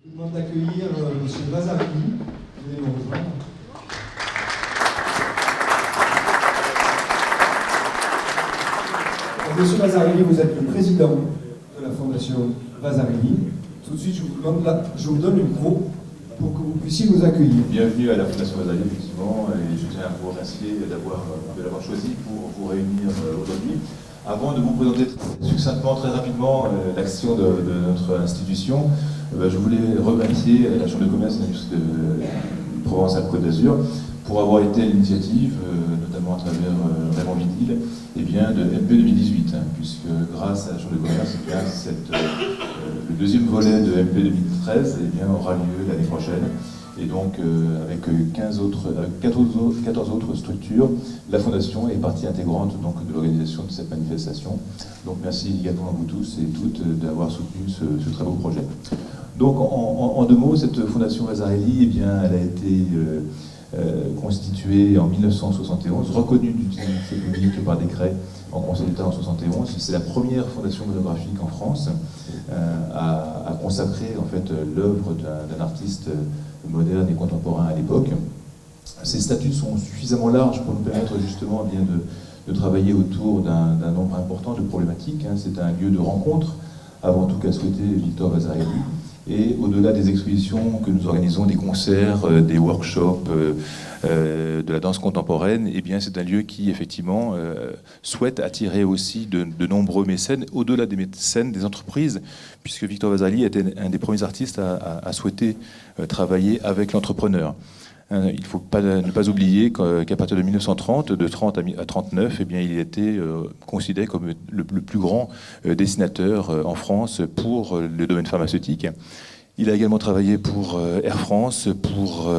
Je vous demande d'accueillir M. Vazarini. Venez nous rejoindre. Monsieur Vazarini, vous êtes le président de la Fondation Vazarini. Tout de suite, je vous donne le micro pour que vous puissiez nous accueillir. Bienvenue à la Fondation Vazarini, effectivement, et je tiens à vous remercier de l'avoir choisi pour vous réunir aujourd'hui. Avant de vous présenter succinctement, très rapidement, l'action de notre institution, je voulais remercier la Chambre de commerce et d'industrie de Provence-Alpes-Côte d'Azur pour avoir été à l'initiative, notamment à travers Raymond Vidil, de MP 2018, puisque grâce à la Chambre de commerce, le deuxième volet de MP 2013 aura lieu l'année prochaine. Et donc, avec 14 autres structures, la Fondation est partie intégrante donc, de l'organisation de cette manifestation. Donc, merci également à vous tous et toutes d'avoir soutenu ce très beau projet. Donc, en deux mots, cette Fondation Vazarini, elle a été constituée en 1971, reconnue d'utilité publique par décret en Conseil d'État en 1971. C'est la première fondation monographique en France à consacrer en fait, l'œuvre d'un artiste moderne et contemporain à l'époque. Ces statuts sont suffisamment larges pour nous permettre justement de travailler autour d'un nombre important de problématiques. C'est un lieu de rencontre, avant tout qu'a souhaité Victor Vazarini. Et au-delà des expositions que nous organisons, des concerts, des workshops, de la danse contemporaine, c'est un lieu qui, effectivement, souhaite attirer aussi de nombreux mécènes, au-delà des mécènes, des entreprises, puisque Victor Vazarini était un des premiers artistes à souhaiter travailler avec l'entrepreneur. Il ne faut ne pas oublier qu'à partir de 1930, de 30 à 39, il était considéré comme le plus grand dessinateur en France pour le domaine pharmaceutique. Il a également travaillé pour Air France, pour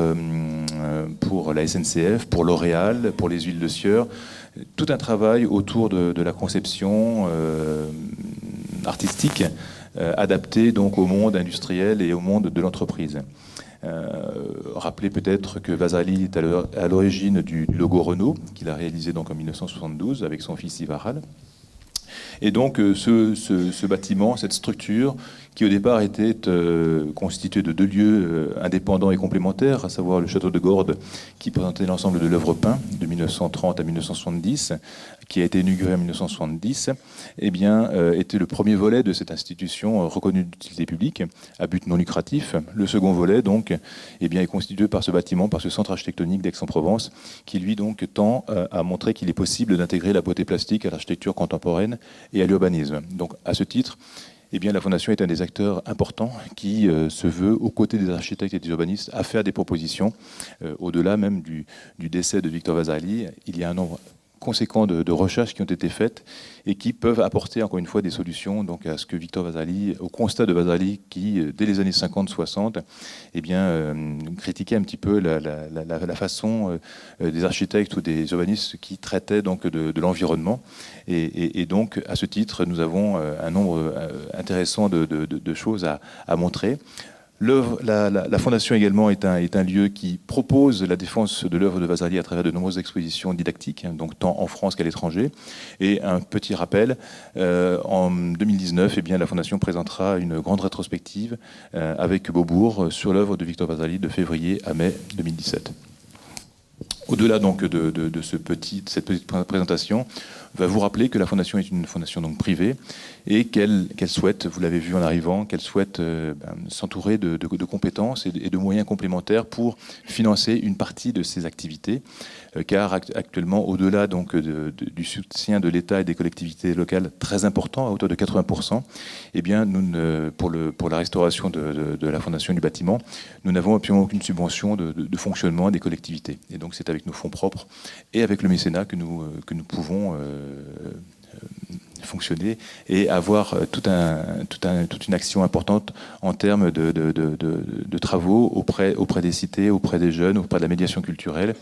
la SNCF, pour L'Oréal, pour les huiles de Sieur. Tout un travail autour de la conception artistique adaptée donc au monde industriel et au monde de l'entreprise. Rappelez peut-être que Vazarini est à l'origine du logo Renault, qu'il a réalisé donc en 1972 avec son fils Yves Aral. Et donc ce bâtiment, cette structure, qui au départ était constituée de deux lieux indépendants et complémentaires, à savoir le château de Gordes, qui présentait l'ensemble de l'œuvre peinte de 1930 à 1970, qui a été inauguré en 1970, était le premier volet de cette institution reconnue d'utilité publique, à but non lucratif. Le second volet, donc, est constitué par ce bâtiment, par ce centre architectonique d'Aix-en-Provence, qui lui donc tend à montrer qu'il est possible d'intégrer la beauté plastique à l'architecture contemporaine et à l'urbanisme. Donc, à ce titre, la Fondation est un des acteurs importants qui se veut, aux côtés des architectes et des urbanistes, à faire des propositions. Au-delà même du décès de Victor Vazarini, il y a un nombre conséquent de recherches qui ont été faites et qui peuvent apporter encore une fois des solutions donc à ce que Victor Vazarini, au constat de Vazarini qui, dès les années 50-60, critiquait un petit peu la façon des architectes ou des urbanistes qui traitaient donc de l'environnement. Et donc, à ce titre, nous avons un nombre intéressant de choses à montrer. La Fondation également est un lieu qui propose la défense de l'œuvre de Vazarini à travers de nombreuses expositions didactiques, donc tant en France qu'à l'étranger. Et un petit rappel, en 2019, la Fondation présentera une grande rétrospective avec Beaubourg sur l'œuvre de Victor Vazarini de février à mai 2017. Au-delà donc de cette petite présentation, va vous rappeler que la Fondation est une fondation donc privée et qu'elle souhaite, vous l'avez vu en arrivant, qu'elle souhaite s'entourer de compétences et de moyens complémentaires pour financer une partie de ses activités, car actuellement, au-delà donc du soutien de l'État et des collectivités locales très important, à hauteur de 80%, pour la restauration de la fondation du bâtiment, nous n'avons absolument aucune subvention de fonctionnement des collectivités. Et donc c'est avec nos fonds propres et avec le mécénat que nous pouvons fonctionner et avoir toute une action importante en termes de travaux auprès des cités, auprès des jeunes, auprès de la médiation culturelle.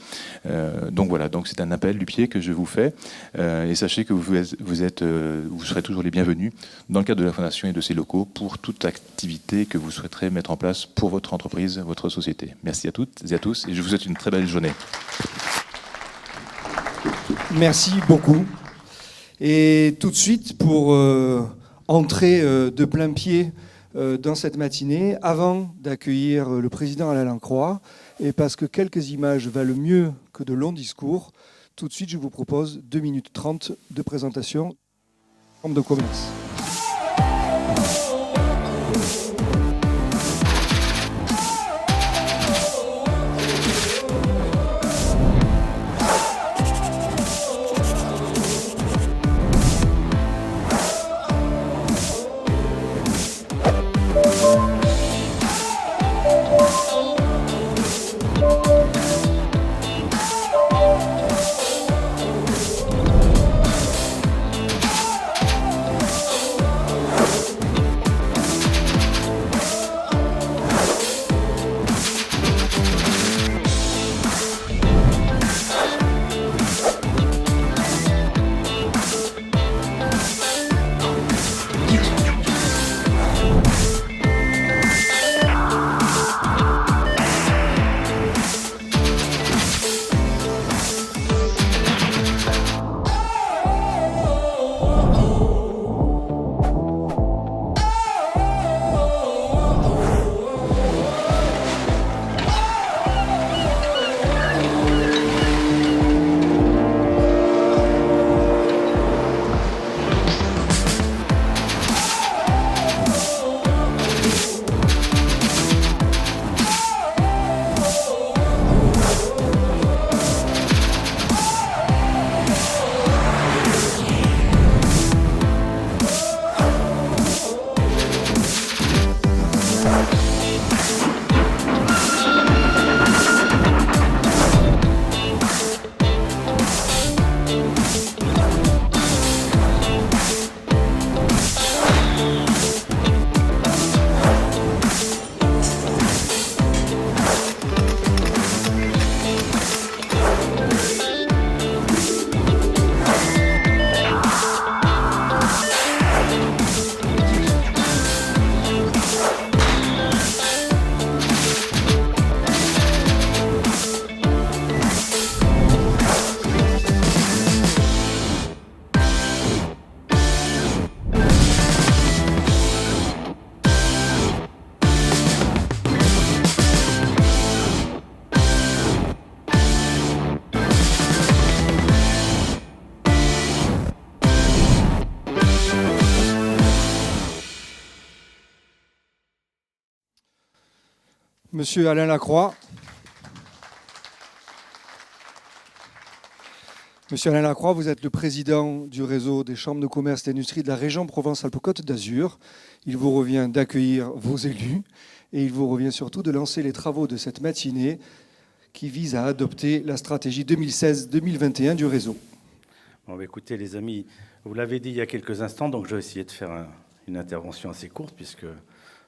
Donc voilà, donc c'est un appel du pied que je vous fais et sachez que vous serez toujours les bienvenus dans le cadre de la Fondation et de ses locaux pour toute activité que vous souhaiterez mettre en place pour votre entreprise, votre société. Merci à toutes et à tous et je vous souhaite une très belle journée. Merci beaucoup. Et tout de suite, pour entrer de plein pied dans cette matinée, avant d'accueillir le président Alain Lacroix, et parce que quelques images valent mieux que de longs discours, tout de suite, je vous propose 2 minutes 30 de présentation Chambre de commerce. Monsieur Alain Lacroix. Monsieur Alain Lacroix, vous êtes le président du réseau des chambres de commerce et d'industrie de la région Provence-Alpes-Côte d'Azur. Il vous revient d'accueillir vos élus et il vous revient surtout de lancer les travaux de cette matinée qui vise à adopter la stratégie 2016-2021 du réseau. Bon, écoutez les amis, vous l'avez dit il y a quelques instants, donc je vais essayer de faire une intervention assez courte puisque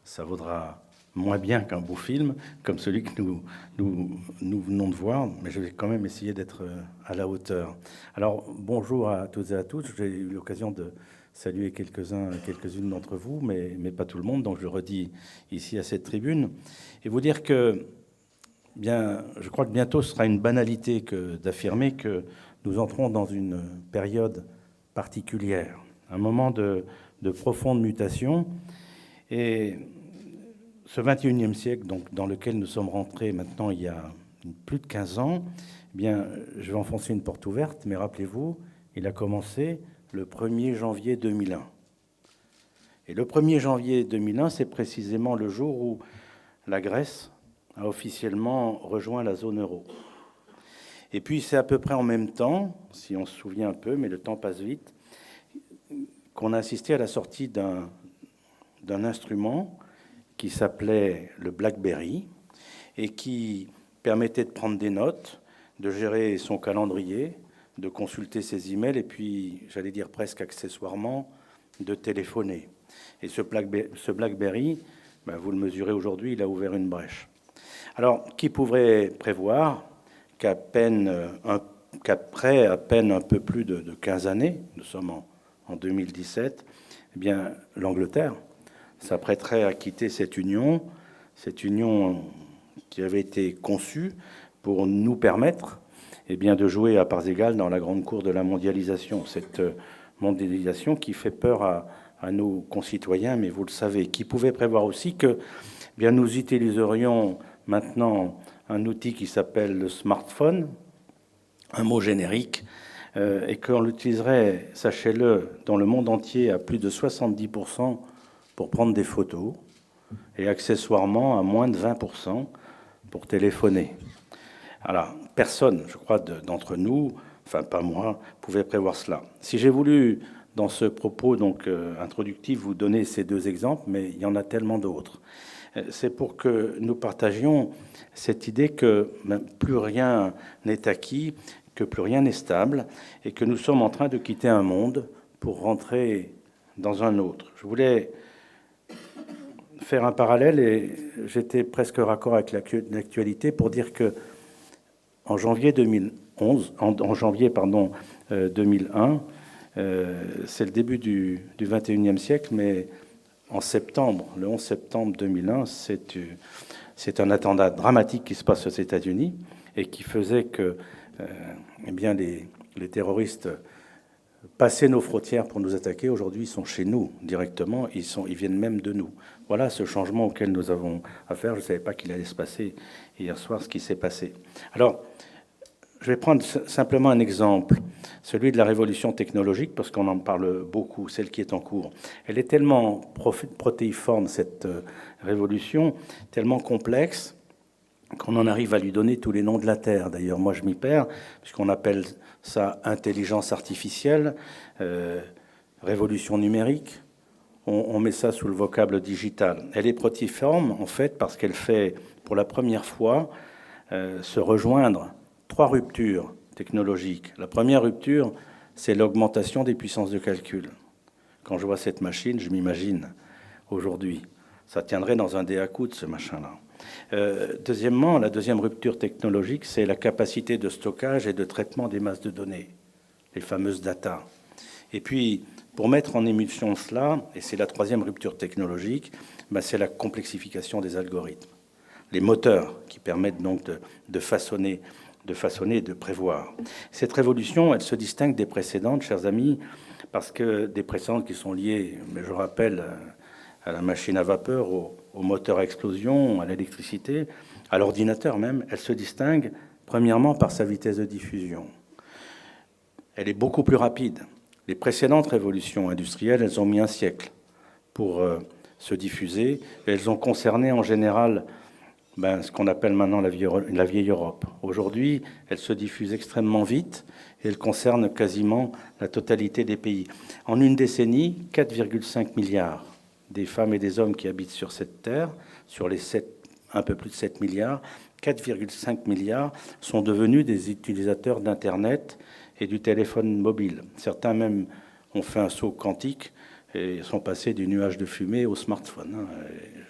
ça vaudra moins bien qu'un beau film, comme celui que nous venons de voir, mais je vais quand même essayer d'être à la hauteur. Alors, bonjour à toutes et à tous. J'ai eu l'occasion de saluer quelques-unes d'entre vous, mais pas tout le monde, donc je le redis ici à cette tribune. Et vous dire que, bien, je crois que bientôt ce sera une banalité que d'affirmer que nous entrons dans une période particulière, un moment de profonde mutation, et ce 21e siècle, donc, dans lequel nous sommes rentrés maintenant il y a plus de 15 ans, eh bien, je vais enfoncer une porte ouverte, mais rappelez-vous, il a commencé le 1er janvier 2001. Et le 1er janvier 2001, c'est précisément le jour où la Grèce a officiellement rejoint la zone euro. Et puis c'est à peu près en même temps, si on se souvient un peu, mais le temps passe vite, qu'on a assisté à la sortie d'un instrument qui s'appelait le BlackBerry et qui permettait de prendre des notes, de gérer son calendrier, de consulter ses emails et puis, j'allais dire presque accessoirement, de téléphoner. Et ce BlackBerry, ben vous le mesurez aujourd'hui, il a ouvert une brèche. Alors, qui pourrait prévoir qu'après à peine un peu plus de 15 années, nous sommes en 2017, eh bien, l'Angleterre s'apprêterait à quitter cette union qui avait été conçue pour nous permettre de jouer à parts égales dans la grande cour de la mondialisation. Cette mondialisation qui fait peur à à nos concitoyens, mais vous le savez, qui pouvait prévoir aussi que bien, nous utiliserions maintenant un outil qui s'appelle le smartphone, un mot générique, et qu'on l'utiliserait, sachez-le, dans le monde entier à plus de 70% pour prendre des photos, et accessoirement à moins de 20% pour téléphoner. Alors, personne, je crois, d'entre nous, enfin pas moi, pouvait prévoir cela. Si j'ai voulu, dans ce propos donc introductif, vous donner ces deux exemples, mais il y en a tellement d'autres, c'est pour que nous partagions cette idée que plus rien n'est acquis, que plus rien n'est stable, et que nous sommes en train de quitter un monde pour rentrer dans un autre. Je voulais faire un parallèle, et j'étais presque raccord avec l'actualité pour dire que en janvier 2011, en janvier 2001, c'est le début du XXIe siècle, mais en septembre, le 11 septembre 2001, c'est un attentat dramatique qui se passe aux États-Unis et qui faisait que eh bien, les terroristes passaient nos frontières pour nous attaquer. Aujourd'hui, ils sont chez nous directement, ils viennent même de nous. Voilà ce changement auquel nous avons affaire. Je ne savais pas qu'il allait se passer hier soir, ce qui s'est passé. Alors, je vais prendre simplement un exemple, celui de la révolution technologique, parce qu'on en parle beaucoup, celle qui est en cours. Elle est tellement protéiforme, cette révolution, tellement complexe, qu'on en arrive à lui donner tous les noms de la Terre. D'ailleurs, moi, je m'y perds, puisqu'on appelle ça intelligence artificielle, révolution numérique. On met ça sous le vocable digital. Elle est protéiforme, en fait, parce qu'elle fait, pour la première fois, se rejoindre trois ruptures technologiques. La première rupture, c'est l'augmentation des puissances de calcul. Quand je vois cette machine, je m'imagine aujourd'hui. Ça tiendrait dans un dé à coudre, ce machin-là. Deuxièmement, la deuxième rupture technologique, c'est la capacité de stockage et de traitement des masses de données, les fameuses data. Et puis, pour mettre en émulsion cela, et c'est la troisième rupture technologique, c'est la complexification des algorithmes. Les moteurs qui permettent donc de façonner et de prévoir. Cette révolution, elle se distingue des précédentes, chers amis, parce que des précédentes qui sont liées, mais je rappelle, à la machine à vapeur, au moteur à explosion, à l'électricité, à l'ordinateur même, elle se distingue premièrement par sa vitesse de diffusion. Elle est beaucoup plus rapide. Les précédentes révolutions industrielles, elles ont mis un siècle pour se diffuser. Et elles ont concerné en général ce qu'on appelle maintenant la vieille Europe. Aujourd'hui, elles se diffusent extrêmement vite et elles concernent quasiment la totalité des pays. En une décennie, 4,5 milliards des femmes et des hommes qui habitent sur cette terre, sur les un peu plus de 7 milliards, 4,5 milliards sont devenus des utilisateurs d'Internet et du téléphone mobile. Certains même ont fait un saut quantique et sont passés du nuage de fumée au smartphone.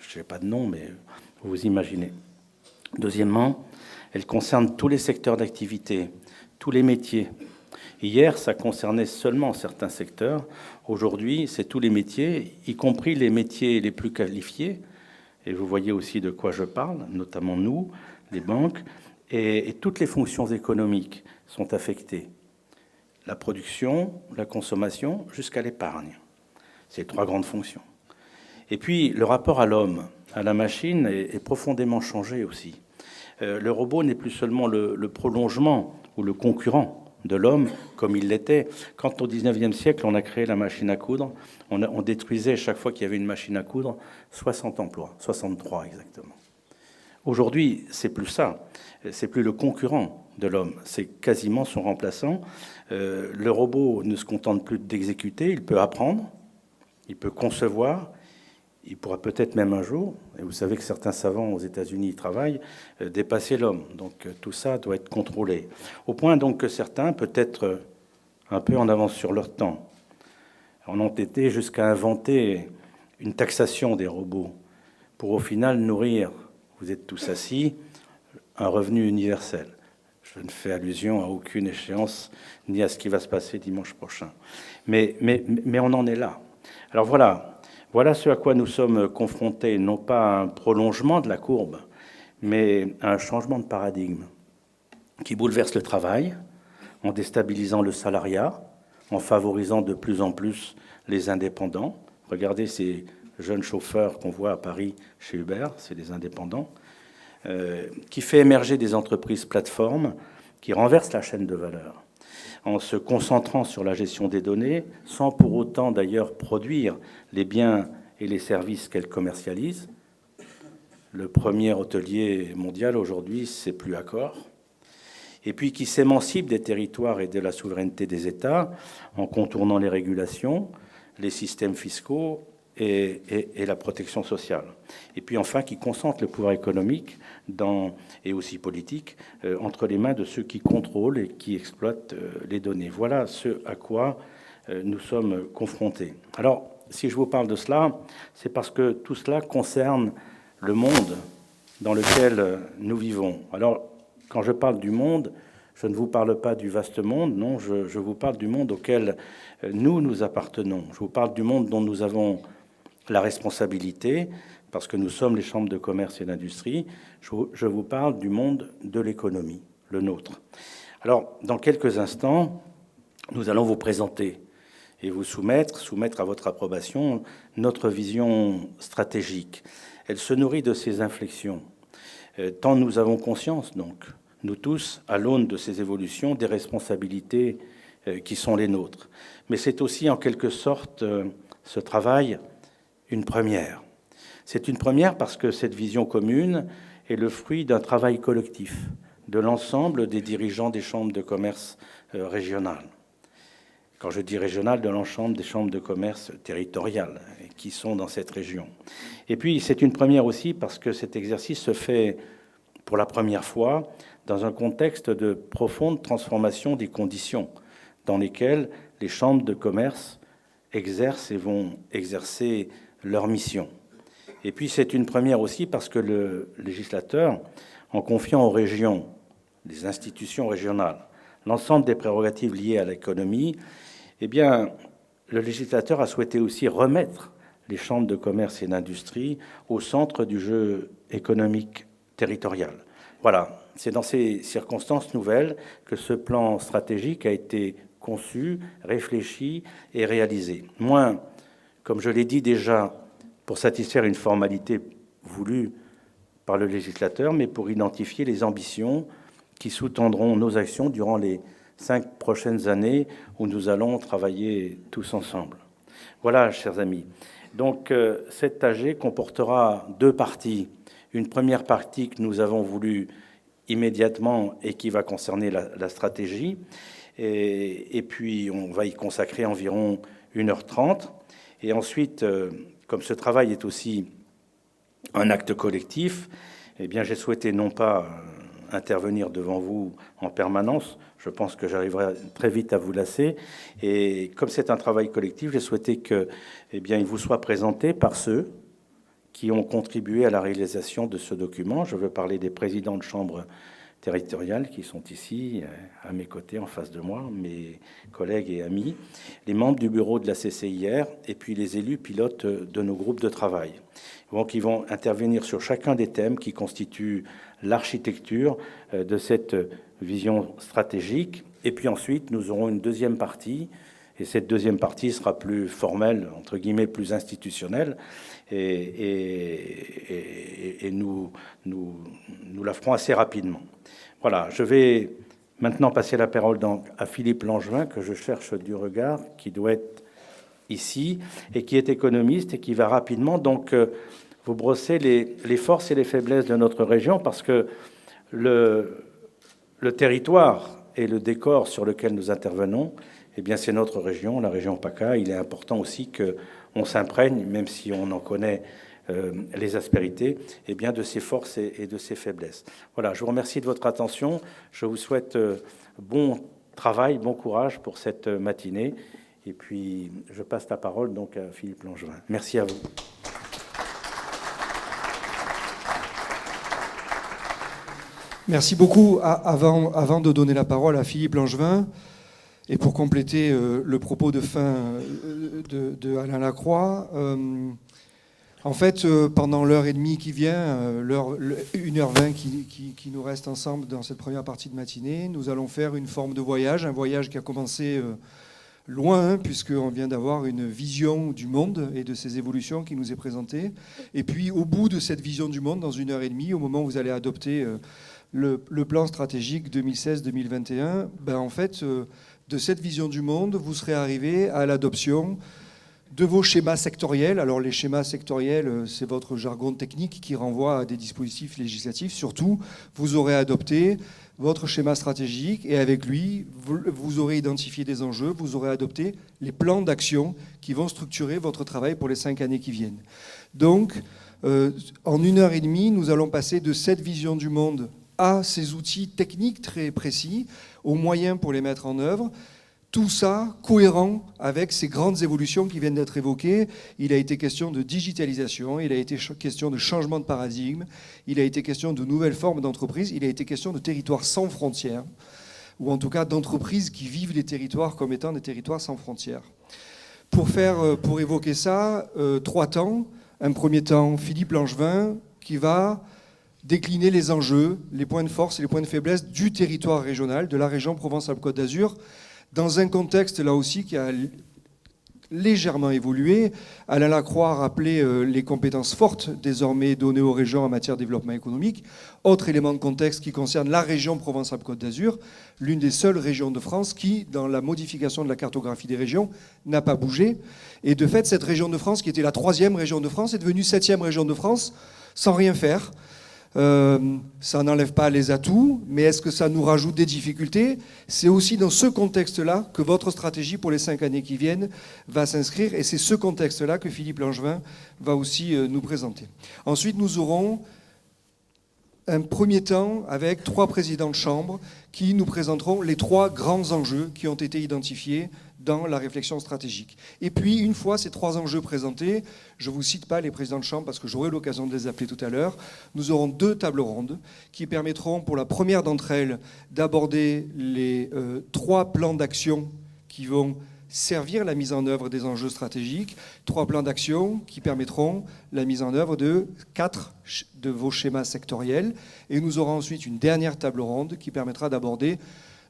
Je n'ai pas de nom, mais vous imaginez. Deuxièmement, elle concerne tous les secteurs d'activité, tous les métiers. Hier, ça concernait seulement certains secteurs. Aujourd'hui, c'est tous les métiers, y compris les métiers les plus qualifiés. Et vous voyez aussi de quoi je parle, notamment nous, les banques. Et toutes les fonctions économiques sont affectées. La production, la consommation, jusqu'à l'épargne. C'est trois grandes fonctions. Et puis, le rapport à l'homme, à la machine, est profondément changé aussi. Le robot n'est plus seulement le prolongement ou le concurrent de l'homme, comme il l'était. Quand au XIXe siècle, on a créé la machine à coudre, on détruisait chaque fois qu'il y avait une machine à coudre 60 emplois, 63 exactement. Aujourd'hui, c'est plus ça. C'est plus le concurrent de l'homme, c'est quasiment son remplaçant. Le robot ne se contente plus d'exécuter, il peut apprendre, il peut concevoir, il pourra peut-être même un jour, et vous savez que certains savants aux États-Unis y travaillent, dépasser l'homme. Donc tout ça doit être contrôlé. Au point donc que certains, peut-être un peu en avance sur leur temps, en ont été jusqu'à inventer une taxation des robots pour au final nourrir, vous êtes tous assis, un revenu universel. Je ne fais allusion à aucune échéance, ni à ce qui va se passer dimanche prochain. Mais on en est là. Alors voilà ce à quoi nous sommes confrontés, non pas à un prolongement de la courbe, mais à un changement de paradigme qui bouleverse le travail, en déstabilisant le salariat, en favorisant de plus en plus les indépendants, Regardez ces jeunes chauffeurs qu'on voit à Paris chez Uber, c'est des indépendants, qui fait émerger des entreprises plateformes qui renversent la chaîne de valeur en se concentrant sur la gestion des données, sans pour autant d'ailleurs produire les biens et les services qu'elles commercialisent. Le premier hôtelier mondial aujourd'hui, c'est plus Accor. Et puis qui s'émancipe des territoires et de la souveraineté des États en contournant les régulations, les systèmes fiscaux et la protection sociale. Et puis enfin qui concentre le pouvoir économique et aussi politique entre les mains de ceux qui contrôlent et qui exploitent les données. Voilà ce à quoi nous sommes confrontés. Alors, si je vous parle de cela, c'est parce que tout cela concerne le monde dans lequel nous vivons. Alors, quand je parle du monde, je ne vous parle pas du vaste monde, non, je vous parle du monde auquel nous appartenons. Je vous parle du monde dont nous avons la responsabilité, parce que nous sommes les chambres de commerce et d'industrie. Je vous parle du monde de l'économie, le nôtre. Alors, dans quelques instants, nous allons vous présenter et vous soumettre à votre approbation notre vision stratégique. Elle se nourrit de ces inflexions, tant nous avons conscience, donc, nous tous, à l'aune de ces évolutions, des responsabilités qui sont les nôtres. Mais c'est aussi, en quelque sorte, ce travail, une première. C'est une première parce que cette vision commune est le fruit d'un travail collectif de l'ensemble des dirigeants des chambres de commerce régionales. Quand je dis régionales, de l'ensemble des chambres de commerce territoriales qui sont dans cette région. Et puis, c'est une première aussi parce que cet exercice se fait pour la première fois dans un contexte de profonde transformation des conditions dans lesquelles les chambres de commerce exercent et vont exercer leur mission. Et puis, c'est une première aussi parce que le législateur, en confiant aux régions, les institutions régionales, l'ensemble des prérogatives liées à l'économie, eh bien, le législateur a souhaité aussi remettre les chambres de commerce et d'industrie au centre du jeu économique territorial. Voilà, c'est dans ces circonstances nouvelles que ce plan stratégique a été conçu, réfléchi et réalisé. Moins, comme je l'ai dit déjà, pour satisfaire une formalité voulue par le législateur, mais pour identifier les ambitions qui sous-tendront nos actions durant les 5 prochaines années où nous allons travailler tous ensemble. Voilà, chers amis. Donc, cette AG comportera 2 parties. Une première partie que nous avons voulu immédiatement et qui va concerner la stratégie. Et puis, on va y consacrer environ 1h30. Et ensuite, comme ce travail est aussi un acte collectif, eh bien, j'ai souhaité non pas intervenir devant vous en permanence, je pense que j'arriverai très vite à vous lasser, et comme c'est un travail collectif, j'ai souhaité que, eh bien, il vous soit présenté par ceux qui ont contribué à la réalisation de ce document. Je veux parler des présidents de chambres territoriales qui sont ici, à mes côtés, en face de moi, mes collègues et amis, les membres du bureau de la CCIR et puis les élus pilotes de nos groupes de travail. Donc, ils vont intervenir sur chacun des thèmes qui constituent l'architecture de cette vision stratégique. Et puis ensuite, nous aurons une deuxième partie, et cette deuxième partie sera plus formelle, entre guillemets, plus institutionnelle, et nous la ferons assez rapidement. Voilà, je vais maintenant passer la parole donc à Philippe Langevin, que je cherche du regard, qui doit être ici, et qui est économiste, et qui va rapidement donc vous brosser les forces et les faiblesses de notre région, parce que le territoire et le décor sur lequel nous intervenons, eh bien, c'est notre région, la région PACA. Il est important aussi qu'on s'imprègne, même si on en connaît les aspérités, eh bien, de ses forces et de ses faiblesses. Voilà, je vous remercie de votre attention. Je vous souhaite bon travail, bon courage pour cette matinée. Et puis, je passe la parole donc à Philippe Langevin. Merci à vous. Merci beaucoup. Avant de donner la parole à Philippe Langevin, et pour compléter le propos de fin de Alain Lacroix, en fait, pendant l'heure et demie qui vient, 1h20 qui nous reste ensemble dans cette première partie de matinée, nous allons faire une forme de voyage, un voyage qui a commencé loin, puisqu'on vient d'avoir une vision du monde et de ses évolutions qui nous est présentée. Et puis, au bout de cette vision du monde, dans 1 heure et demie, au moment où vous allez adopter le plan stratégique 2016-2021, ben, en fait, de cette vision du monde, vous serez arrivé à l'adoption de vos schémas sectoriels. Alors les schémas sectoriels, c'est votre jargon technique qui renvoie à des dispositifs législatifs. Surtout, vous aurez adopté votre schéma stratégique et avec lui, vous aurez identifié des enjeux, vous aurez adopté les plans d'action qui vont structurer votre travail pour les 5 années qui viennent. Donc, en 1 heure et demie, nous allons passer de cette vision du monde à ces outils techniques très précis, aux moyens pour les mettre en œuvre. Tout ça cohérent avec ces grandes évolutions qui viennent d'être évoquées. Il a été question de digitalisation, il a été question de changement de paradigme, il a été question de nouvelles formes d'entreprise, il a été question de territoires sans frontières, ou en tout cas d'entreprises qui vivent les territoires comme étant des territoires sans frontières. Pour évoquer ça, 3 temps. Un premier temps, Philippe Langevin, qui va décliner les enjeux, les points de force et les points de faiblesse du territoire régional, de la région Provence-Alpes-Côte d'Azur, dans un contexte, là aussi, qui a légèrement évolué. Alain Lacroix a rappelé les compétences fortes désormais données aux régions en matière de développement économique. Autre élément de contexte qui concerne la région Provence-Alpes-Côte d'Azur, l'une des seules régions de France qui, dans la modification de la cartographie des régions, n'a pas bougé. Et de fait, cette région de France, qui était la 3e région de France, est devenue 7e région de France, sans rien faire. Ça n'enlève pas les atouts, mais est-ce que ça nous rajoute des difficultés? C'est aussi dans ce contexte-là que votre stratégie pour les 5 années qui viennent va s'inscrire, et c'est ce contexte-là que Philippe Langevin va aussi nous présenter. Ensuite, nous aurons un premier temps avec 3 présidents de chambre qui nous présenteront les 3 grands enjeux qui ont été identifiés dans la réflexion stratégique. Et puis, une fois ces 3 enjeux présentés, je ne vous cite pas les présidents de chambre parce que j'aurai l'occasion de les appeler tout à l'heure, nous aurons 2 tables rondes qui permettront, pour la première d'entre elles, d'aborder les 3 plans d'action qui vont servir la mise en œuvre des enjeux stratégiques, 3 plans d'action qui permettront la mise en œuvre de 4 de vos schémas sectoriels. Et nous aurons ensuite une dernière table ronde qui permettra d'aborder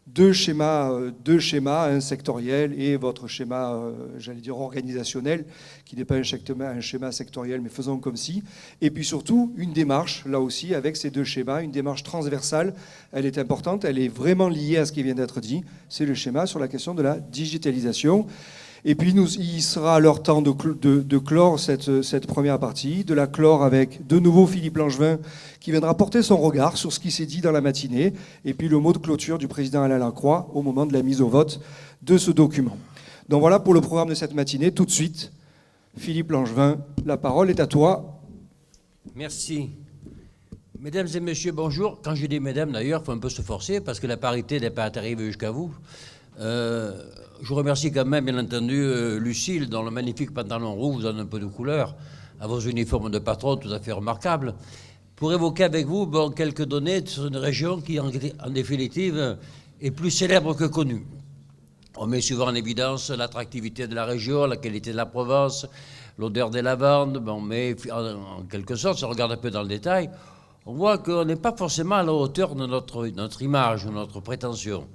2 schémas, un sectoriel et votre schéma, j'allais dire organisationnel, qui n'est pas un schéma sectoriel, mais faisons comme si. Et puis surtout, une démarche, là aussi, avec ces 2 schémas, une démarche transversale. Elle est importante, elle est vraiment liée à ce qui vient d'être dit. C'est le schéma sur la question de la digitalisation. Et puis, il sera alors temps de clore cette première partie, de la clore avec de nouveau Philippe Langevin, qui viendra porter son regard sur ce qui s'est dit dans la matinée, et puis le mot de clôture du président Alain Lacroix au moment de la mise au vote de ce document. Donc voilà pour le programme de cette matinée. Tout de suite, Philippe Langevin, la parole est à toi. Merci. Mesdames et messieurs, bonjour. Quand je dis mesdames, d'ailleurs, il faut un peu se forcer, parce que la parité n'est pas arrivée jusqu'à vous. Je remercie quand même, bien entendu, Lucille, dont le magnifique pantalon rouge vous donne un peu de couleur à vos uniformes de patron tout à fait remarquables, pour évoquer avec vous quelques données sur une région qui, en définitive, est plus célèbre que connue. On met souvent en évidence l'attractivité de la région, la qualité de la Provence, l'odeur des lavandes, mais en quelque sorte, si on regarde un peu dans le détail, on voit qu'on n'est pas forcément à la hauteur de notre image ou notre prétention.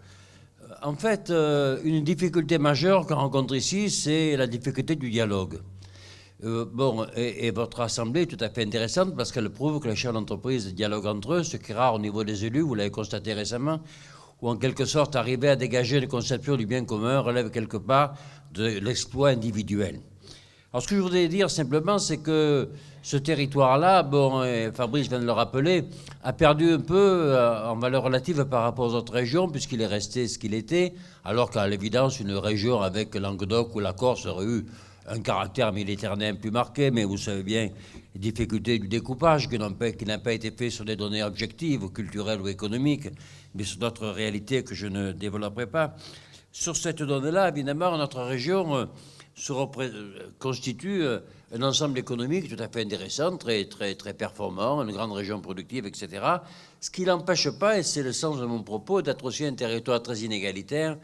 En fait, une difficulté majeure qu'on rencontre ici, c'est la difficulté du dialogue. Et votre assemblée est tout à fait intéressante parce qu'elle prouve que les chefs d'entreprise dialoguent entre eux, ce qui est rare au niveau des élus, vous l'avez constaté récemment, où en quelque sorte arriver à dégager une conception du bien commun relève quelque part de l'exploit individuel. Alors ce que je voudrais dire simplement, c'est que ce territoire-là, Fabrice vient de le rappeler, a perdu un peu en valeur relative par rapport aux autres régions, puisqu'il est resté ce qu'il était, alors qu'à l'évidence, une région avec Languedoc ou la Corse aurait eu un caractère méditerranéen plus marqué, mais vous savez bien les difficultés du découpage qui n'a pas été fait sur des données objectives, culturelles ou économiques, mais sur d'autres réalités que je ne développerai pas. Sur cette donnée-là, évidemment, notre région constitue un ensemble économique tout à fait intéressant, très, très, très performant, une grande région productive, etc. Ce qui n'empêche pas, et c'est le sens de mon propos, d'être aussi un territoire très inégalitaire,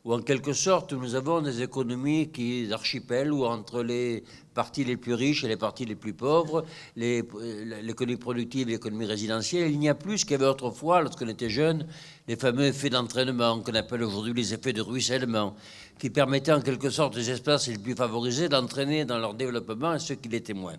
où en quelque sorte nous avons des économies d'archipel, où entre les parties les plus riches et les parties les plus pauvres, l'économie productive et l'économie résidentielle, il n'y a plus ce qu'il y avait autrefois, lorsqu'on était jeune, les fameux effets d'entraînement, qu'on appelle aujourd'hui les effets de ruissellement, qui permettaient en quelque sorte aux espaces les plus favorisés d'entraîner dans leur développement ceux qui l'étaient moins.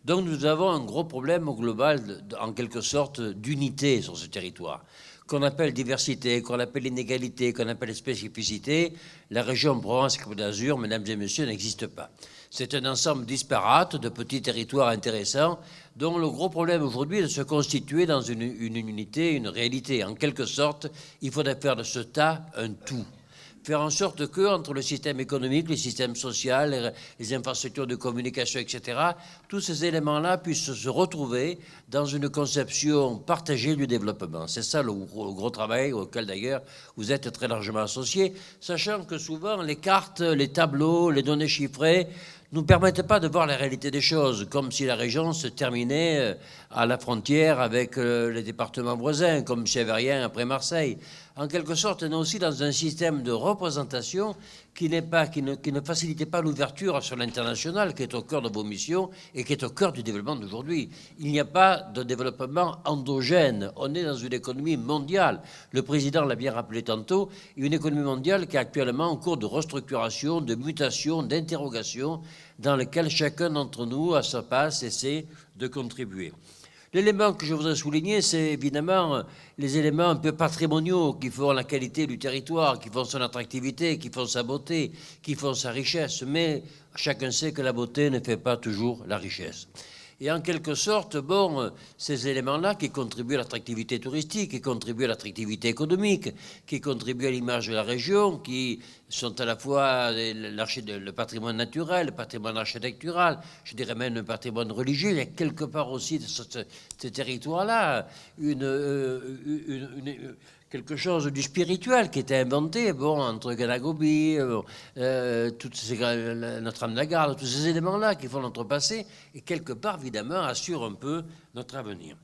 Donc nous avons un gros problème au global, en quelque sorte, d'unité sur ce territoire, qu'on appelle diversité, qu'on appelle inégalité, qu'on appelle spécificité. La région Provence-Côte d'Azur, mesdames et messieurs, n'existe pas. C'est un ensemble disparate de petits territoires intéressants dont le gros problème aujourd'hui est de se constituer dans une unité, une réalité. En quelque sorte, il faudrait faire de ce tas un tout. Faire en sorte que, entre le système économique, le système social, les infrastructures de communication, etc., tous ces éléments-là puissent se retrouver dans une conception partagée du développement. C'est ça le gros travail auquel, d'ailleurs, vous êtes très largement associés, sachant que souvent, les cartes, les tableaux, les données chiffrées ne nous permettent pas de voir la réalité des choses, comme si la région se terminait à la frontière avec les départements voisins, comme s'il n'y avait rien après Marseille. En quelque sorte, on est aussi dans un système de représentation qui ne facilitait pas l'ouverture sur l'international, qui est au cœur de vos missions et qui est au cœur du développement d'aujourd'hui. Il n'y a pas de développement endogène. On est dans une économie mondiale. Le président l'a bien rappelé tantôt, une économie mondiale qui est actuellement en cours de restructuration, de mutation, d'interrogation, dans lequel chacun d'entre nous, à sa place, essaie de contribuer. L'élément que je voudrais souligner, c'est évidemment les éléments un peu patrimoniaux qui font la qualité du territoire, qui font son attractivité, qui font sa beauté, qui font sa richesse. Mais chacun sait que la beauté ne fait pas toujours la richesse. Et en quelque sorte, bon, ces éléments-là qui contribuent à l'attractivité touristique, qui contribuent à l'attractivité économique, qui contribuent à l'image de la région, qui sont à la fois le patrimoine naturel, le patrimoine architectural, je dirais même le patrimoine religieux. Il y a quelque part aussi de ce territoire-là quelque chose du spirituel qui était inventé, bon, entre Ganagobi, Notre-Dame-de-la-Garde, tous ces éléments-là qui font notre passé et quelque part, évidemment, assurent un peu notre avenir.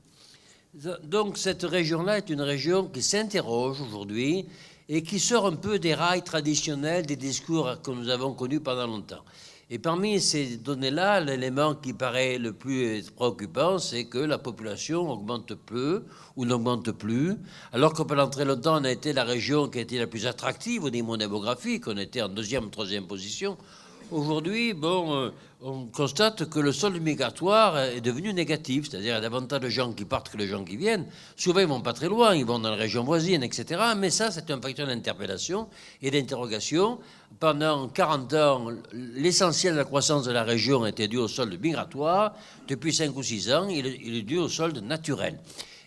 Donc cette région-là est une région qui s'interroge aujourd'hui et qui sort un peu des rails traditionnels des discours que nous avons connus pendant longtemps. Et parmi ces données-là, l'élément qui paraît le plus préoccupant, c'est que la population augmente peu ou n'augmente plus, alors que pendant très longtemps, on a été la région qui a été la plus attractive au niveau démographique, on était en deuxième, troisième position. Aujourd'hui, bon, on constate que le solde migratoire est devenu négatif, c'est-à-dire qu'il y a davantage de gens qui partent que de gens qui viennent. Souvent, ils ne vont pas très loin, ils vont dans les régions voisines, etc. Mais ça, c'est un facteur d'interpellation et d'interrogation. Pendant 40 ans, l'essentiel de la croissance de la région était dû au solde migratoire. Depuis 5 ou 6 ans, il est dû au solde naturel.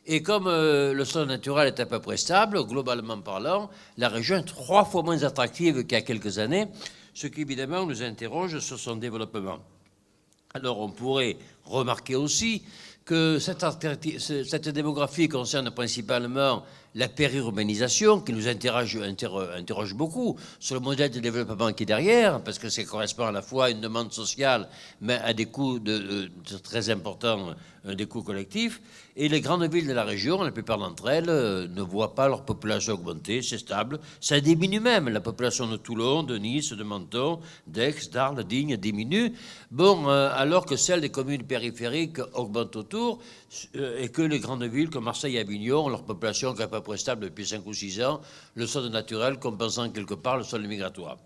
Et comme le solde naturel est à peu près stable, globalement parlant, la région est 3 fois moins attractive qu'il y a quelques années, ce qui évidemment nous interroge sur son développement. Alors on pourrait remarquer aussi que cette démographie concerne principalement la périurbanisation, qui nous interroge beaucoup sur le modèle de développement qui est derrière, parce que ça correspond à la fois à une demande sociale, mais à des coûts très importants, des coûts collectifs. Et les grandes villes de la région, la plupart d'entre elles, ne voient pas leur population augmenter, c'est stable. Ça diminue même. La population de Toulon, de Nice, de Menton, d'Aix, d'Arles, Digne diminue. Bon, alors que celle des communes périphériques augmente autour, et que les grandes villes comme Marseille et Avignon, leur population qui est à peu près stable depuis 5 ou 6 ans, le solde naturel compensant quelque part le solde migratoire.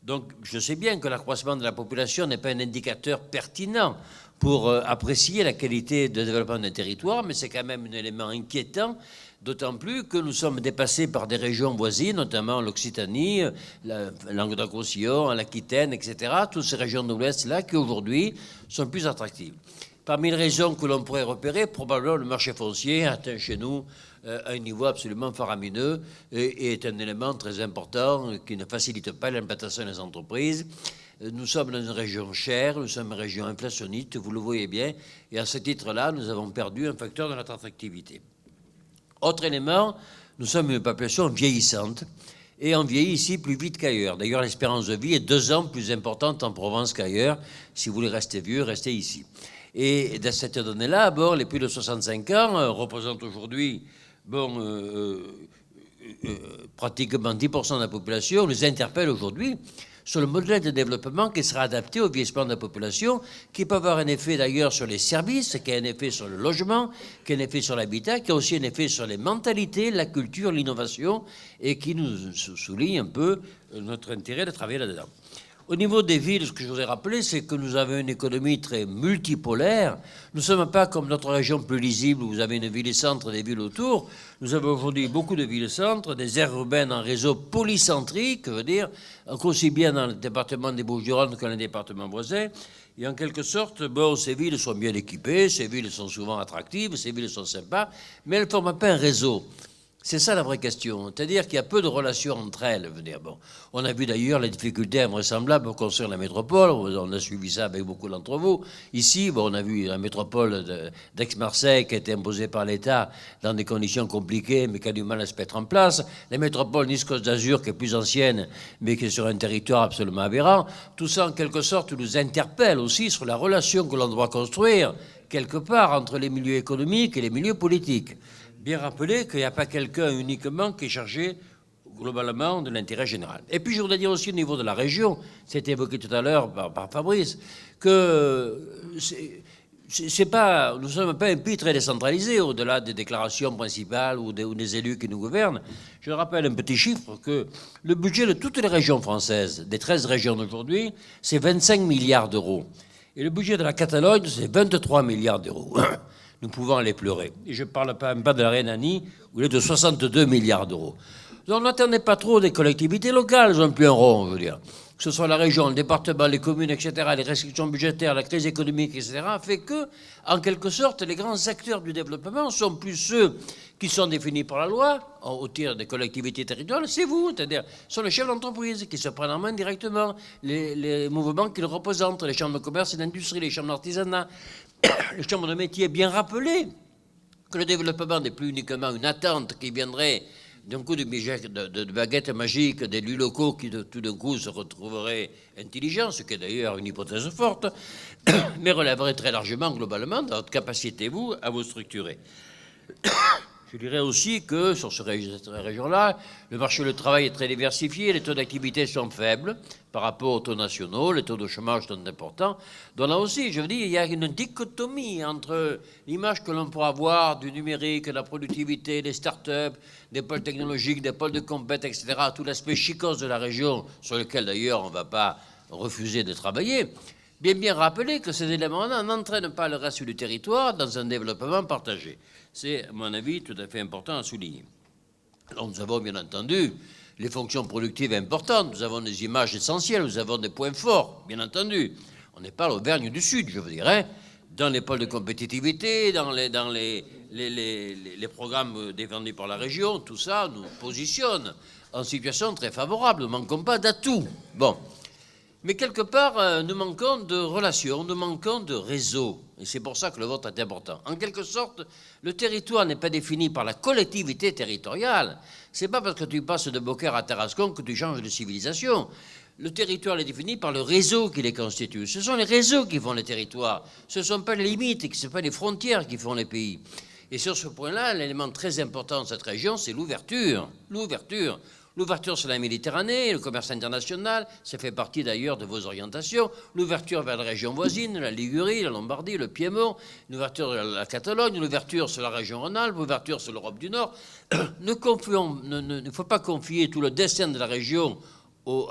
Donc je sais bien que l'accroissement de la population n'est pas un indicateur pertinent pour apprécier la qualité de développement d'un territoire, mais c'est quand même un élément inquiétant, d'autant plus que nous sommes dépassés par des régions voisines, notamment l'Occitanie, la Languedoc-Roussillon, l'Aquitaine, etc., toutes ces régions de l'Ouest-là qui aujourd'hui sont plus attractives. Parmi les raisons que l'on pourrait repérer, probablement le marché foncier atteint chez nous un niveau absolument faramineux et est un élément très important qui ne facilite pas l'implantation des entreprises. Nous sommes dans une région chère, nous sommes une région inflationniste, vous le voyez bien, et à ce titre-là, nous avons perdu un facteur de notre attractivité. Autre élément, nous sommes une population vieillissante, et on vieillit ici plus vite qu'ailleurs. D'ailleurs, l'espérance de vie est 2 ans plus importante en Provence qu'ailleurs. Si vous voulez rester vieux, restez ici. Et dans cette donnée-là, bon, les plus de 65 ans représentent aujourd'hui pratiquement 10% de la population, nous interpelle aujourd'hui sur le modèle de développement qui sera adapté au vieillissement de la population, qui peut avoir un effet d'ailleurs sur les services, qui a un effet sur le logement, qui a un effet sur l'habitat, qui a aussi un effet sur les mentalités, la culture, l'innovation, et qui nous souligne un peu notre intérêt de travailler là-dedans. Au niveau des villes, ce que je voudrais rappeler, c'est que nous avons une économie très multipolaire. Nous ne sommes pas comme notre région plus lisible, où vous avez une ville-centre et des villes autour. Nous avons aujourd'hui beaucoup de villes-centres, des aires urbaines en réseau polycentrique, veut dire, aussi bien dans le département des Bouches-du-Rhône que dans les départements voisins. Et en quelque sorte, bon, ces villes sont bien équipées, ces villes sont souvent attractives, ces villes sont sympas, mais elles ne forment pas un réseau. C'est ça la vraie question. C'est-à-dire qu'il y a peu de relations entre elles. Bon, on a vu d'ailleurs les difficultés invraisemblables pour construire la métropole. On a suivi ça avec beaucoup d'entre vous. Ici, bon, on a vu la métropole d'Aix-Marseille qui a été imposée par l'État dans des conditions compliquées, mais qui a du mal à se mettre en place. La métropole Nice-Côte d'Azur, qui est plus ancienne, mais qui est sur un territoire absolument aberrant. Tout ça, en quelque sorte, nous interpelle aussi sur la relation que l'on doit construire, quelque part, entre les milieux économiques et les milieux politiques. Bien rappeler qu'il n'y a pas quelqu'un uniquement qui est chargé globalement de l'intérêt général. Et puis je voudrais dire aussi au niveau de la région, c'était évoqué tout à l'heure par Fabrice, que nous ne sommes pas un pays très décentralisé au-delà des déclarations principales ou des élus qui nous gouvernent. Je rappelle un petit chiffre que le budget de toutes les régions françaises, des 13 régions d'aujourd'hui, c'est 25 milliards d'euros. Et le budget de la Catalogne, c'est 23 milliards d'euros. Nous pouvons aller pleurer. Et je ne parle même pas de la Rhénanie, où il est de 62 milliards d'euros. Donc n'attendez pas trop des collectivités locales, elles ont plus un rond, je veux dire. Que ce soit la région, le département, les communes, etc., les restrictions budgétaires, la crise économique, etc., fait que, en quelque sorte, les grands acteurs du développement sont plus ceux qui sont définis par la loi, au tir des collectivités territoriales, c'est vous, c'est-à-dire, sont les chefs d'entreprise qui se prennent en main directement, les mouvements qu'ils représentent, les chambres de commerce et d'industrie, les chambres d'artisanat, les chambres de métier, bien rappelé que le développement n'est plus uniquement une attente qui viendrait d'un coup de baguette magique d'élus locaux qui tout d'un coup se retrouveraient intelligents, ce qui est d'ailleurs une hypothèse forte, mais relèverait très largement, globalement, de votre capacité, vous, à vous structurer. Je dirais aussi que sur cette région-là, le marché du travail est très diversifié, les taux d'activité sont faibles par rapport aux taux nationaux, les taux de chômage sont importants. Donc là aussi, je veux dire, il y a une dichotomie entre l'image que l'on pourra avoir du numérique, de la productivité, des start-up, des pôles technologiques, des pôles de compétences, etc., tout l'aspect chicose de la région, sur lequel d'ailleurs on ne va pas refuser de travailler. Bien rappeler que ces éléments-là n'entraînent pas le reste du territoire dans un développement partagé. C'est, à mon avis, tout à fait important à souligner. Alors, nous avons bien entendu les fonctions productives importantes, nous avons des images essentielles, nous avons des points forts, bien entendu. On n'est pas l'Auvergne du Sud, je vous dirais, dans les pôles de compétitivité, dans les programmes défendus par la région, tout ça nous positionne en situation très favorable. Nous ne manquons pas d'atouts. Bon. Mais quelque part, nous manquons de relations, nous manquons de réseaux. Et c'est pour ça que le vote est important. En quelque sorte, le territoire n'est pas défini par la collectivité territoriale. C'est pas parce que tu passes de Beaucaire à Tarascon que tu changes de civilisation. Le territoire est défini par le réseau qui les constitue. Ce sont les réseaux qui font les territoires. Ce ne sont pas les limites, ce ne sont pas les frontières qui font les pays. Et sur ce point-là, l'élément très important de cette région, c'est l'ouverture. L'ouverture. L'ouverture sur la Méditerranée, le commerce international, ça fait partie d'ailleurs de vos orientations. L'ouverture vers les régions voisines, la Ligurie, la Lombardie, le Piémont, l'ouverture de la Catalogne, l'ouverture sur la région Rhône-Alpes, l'ouverture sur l'Europe du Nord. Il ne faut pas confier tout le destin de la région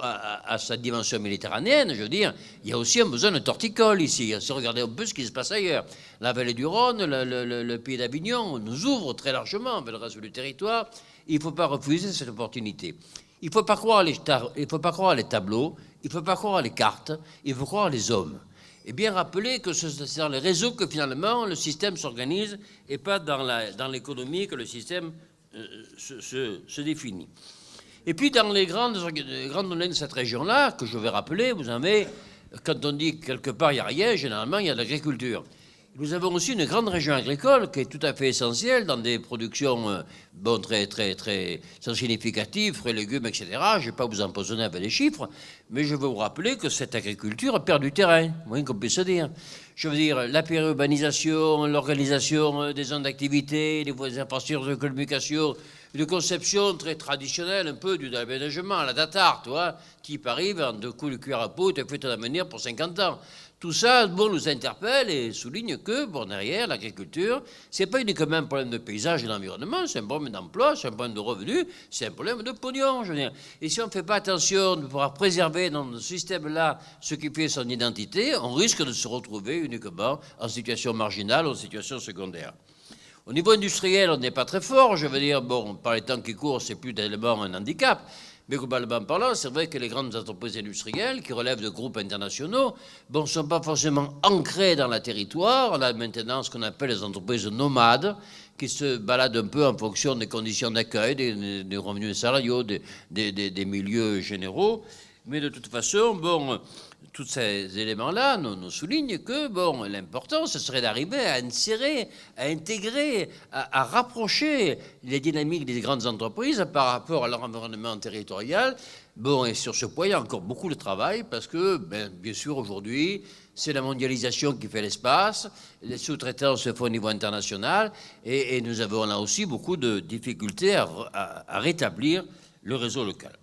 à sa dimension méditerranéenne, je veux dire. Il y a aussi un besoin de torticole ici. Si regardez un peu ce qui se passe ailleurs. La vallée du Rhône, le pays d'Avignon nous ouvre très largement vers le reste du territoire. Il ne faut pas refuser cette opportunité. Il ne faut pas croire les tableaux, il ne faut pas croire les cartes, il faut croire les hommes. Et bien rappeler que c'est dans les réseaux que finalement le système s'organise et pas dans l'économie que le système se définit. Et puis dans les grandes données de cette région-là, que je vais rappeler, vous avez, quand on dit quelque part il n'y a rien, généralement il y a de l'agriculture. Nous avons aussi une grande région agricole qui est tout à fait essentielle dans des productions très significatives, fruits, légumes, etc. Je ne vais pas vous empoisonner avec des chiffres, mais je veux vous rappeler que cette agriculture perd du terrain, moins qu'on puisse dire. Je veux dire, la périurbanisation, l'organisation des zones d'activité, les infrastructures de communication, une conception très traditionnelle, un peu du aménagement, la datar, tu vois, type arrive, en 2 coups de cuir à peau, te fait ton avenir pour 50 ans. Tout ça, nous interpelle et souligne que, derrière, l'agriculture, c'est pas uniquement un problème de paysage et d'environnement, c'est un problème d'emploi, c'est un problème de revenus, c'est un problème de pognon, je veux dire. Et si on ne fait pas attention de pouvoir préserver dans ce système-là ce qui fait son identité, on risque de se retrouver uniquement en situation marginale ou en situation secondaire. Au niveau industriel, on n'est pas très fort, je veux dire, par les temps qui courent, c'est plus tellement un handicap. Mais globalement parlant, c'est vrai que les grandes entreprises industrielles qui relèvent de groupes internationaux ne sont pas forcément ancrées dans le territoire. On a maintenant ce qu'on appelle les entreprises nomades qui se baladent un peu en fonction des conditions d'accueil, des revenus salariaux, des milieux généraux. Mais de toute façon, tous ces éléments-là nous soulignent que, l'important, ce serait d'arriver à insérer, à intégrer, à rapprocher les dynamiques des grandes entreprises par rapport à leur environnement territorial. Et sur ce point, il y a encore beaucoup de travail parce que, bien sûr, aujourd'hui, c'est la mondialisation qui fait l'espace, les sous-traitants se font au niveau international et nous avons là aussi beaucoup de difficultés à rétablir le réseau local.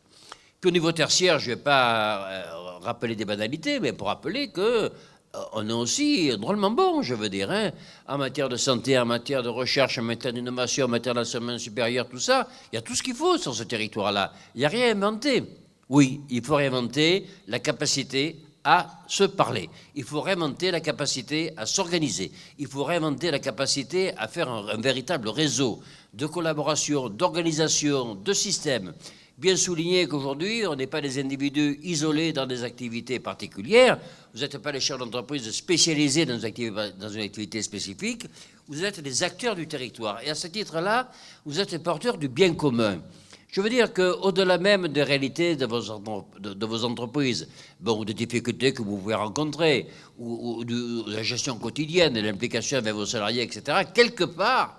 Puis au niveau tertiaire, je ne vais pas rappeler des banalités, mais pour rappeler qu'on est aussi drôlement bon, je veux dire, en matière de santé, en matière de recherche, en matière d'innovation, en matière d'enseignement supérieur, tout ça. Il y a tout ce qu'il faut sur ce territoire-là. Il n'y a rien à inventer. Oui, il faut réinventer la capacité à se parler. Il faut réinventer la capacité à s'organiser. Il faut réinventer la capacité à faire un véritable réseau de collaboration, d'organisation, de système. Bien souligner qu'aujourd'hui, on n'est pas des individus isolés dans des activités particulières. Vous n'êtes pas les chefs d'entreprise spécialisés dans une activité spécifique. Vous êtes des acteurs du territoire. Et à ce titre-là, vous êtes porteurs du bien commun. Je veux dire qu'au-delà même des réalités de vos entreprises, des difficultés que vous pouvez rencontrer, ou de la gestion quotidienne, de l'implication avec vos salariés, etc., quelque part,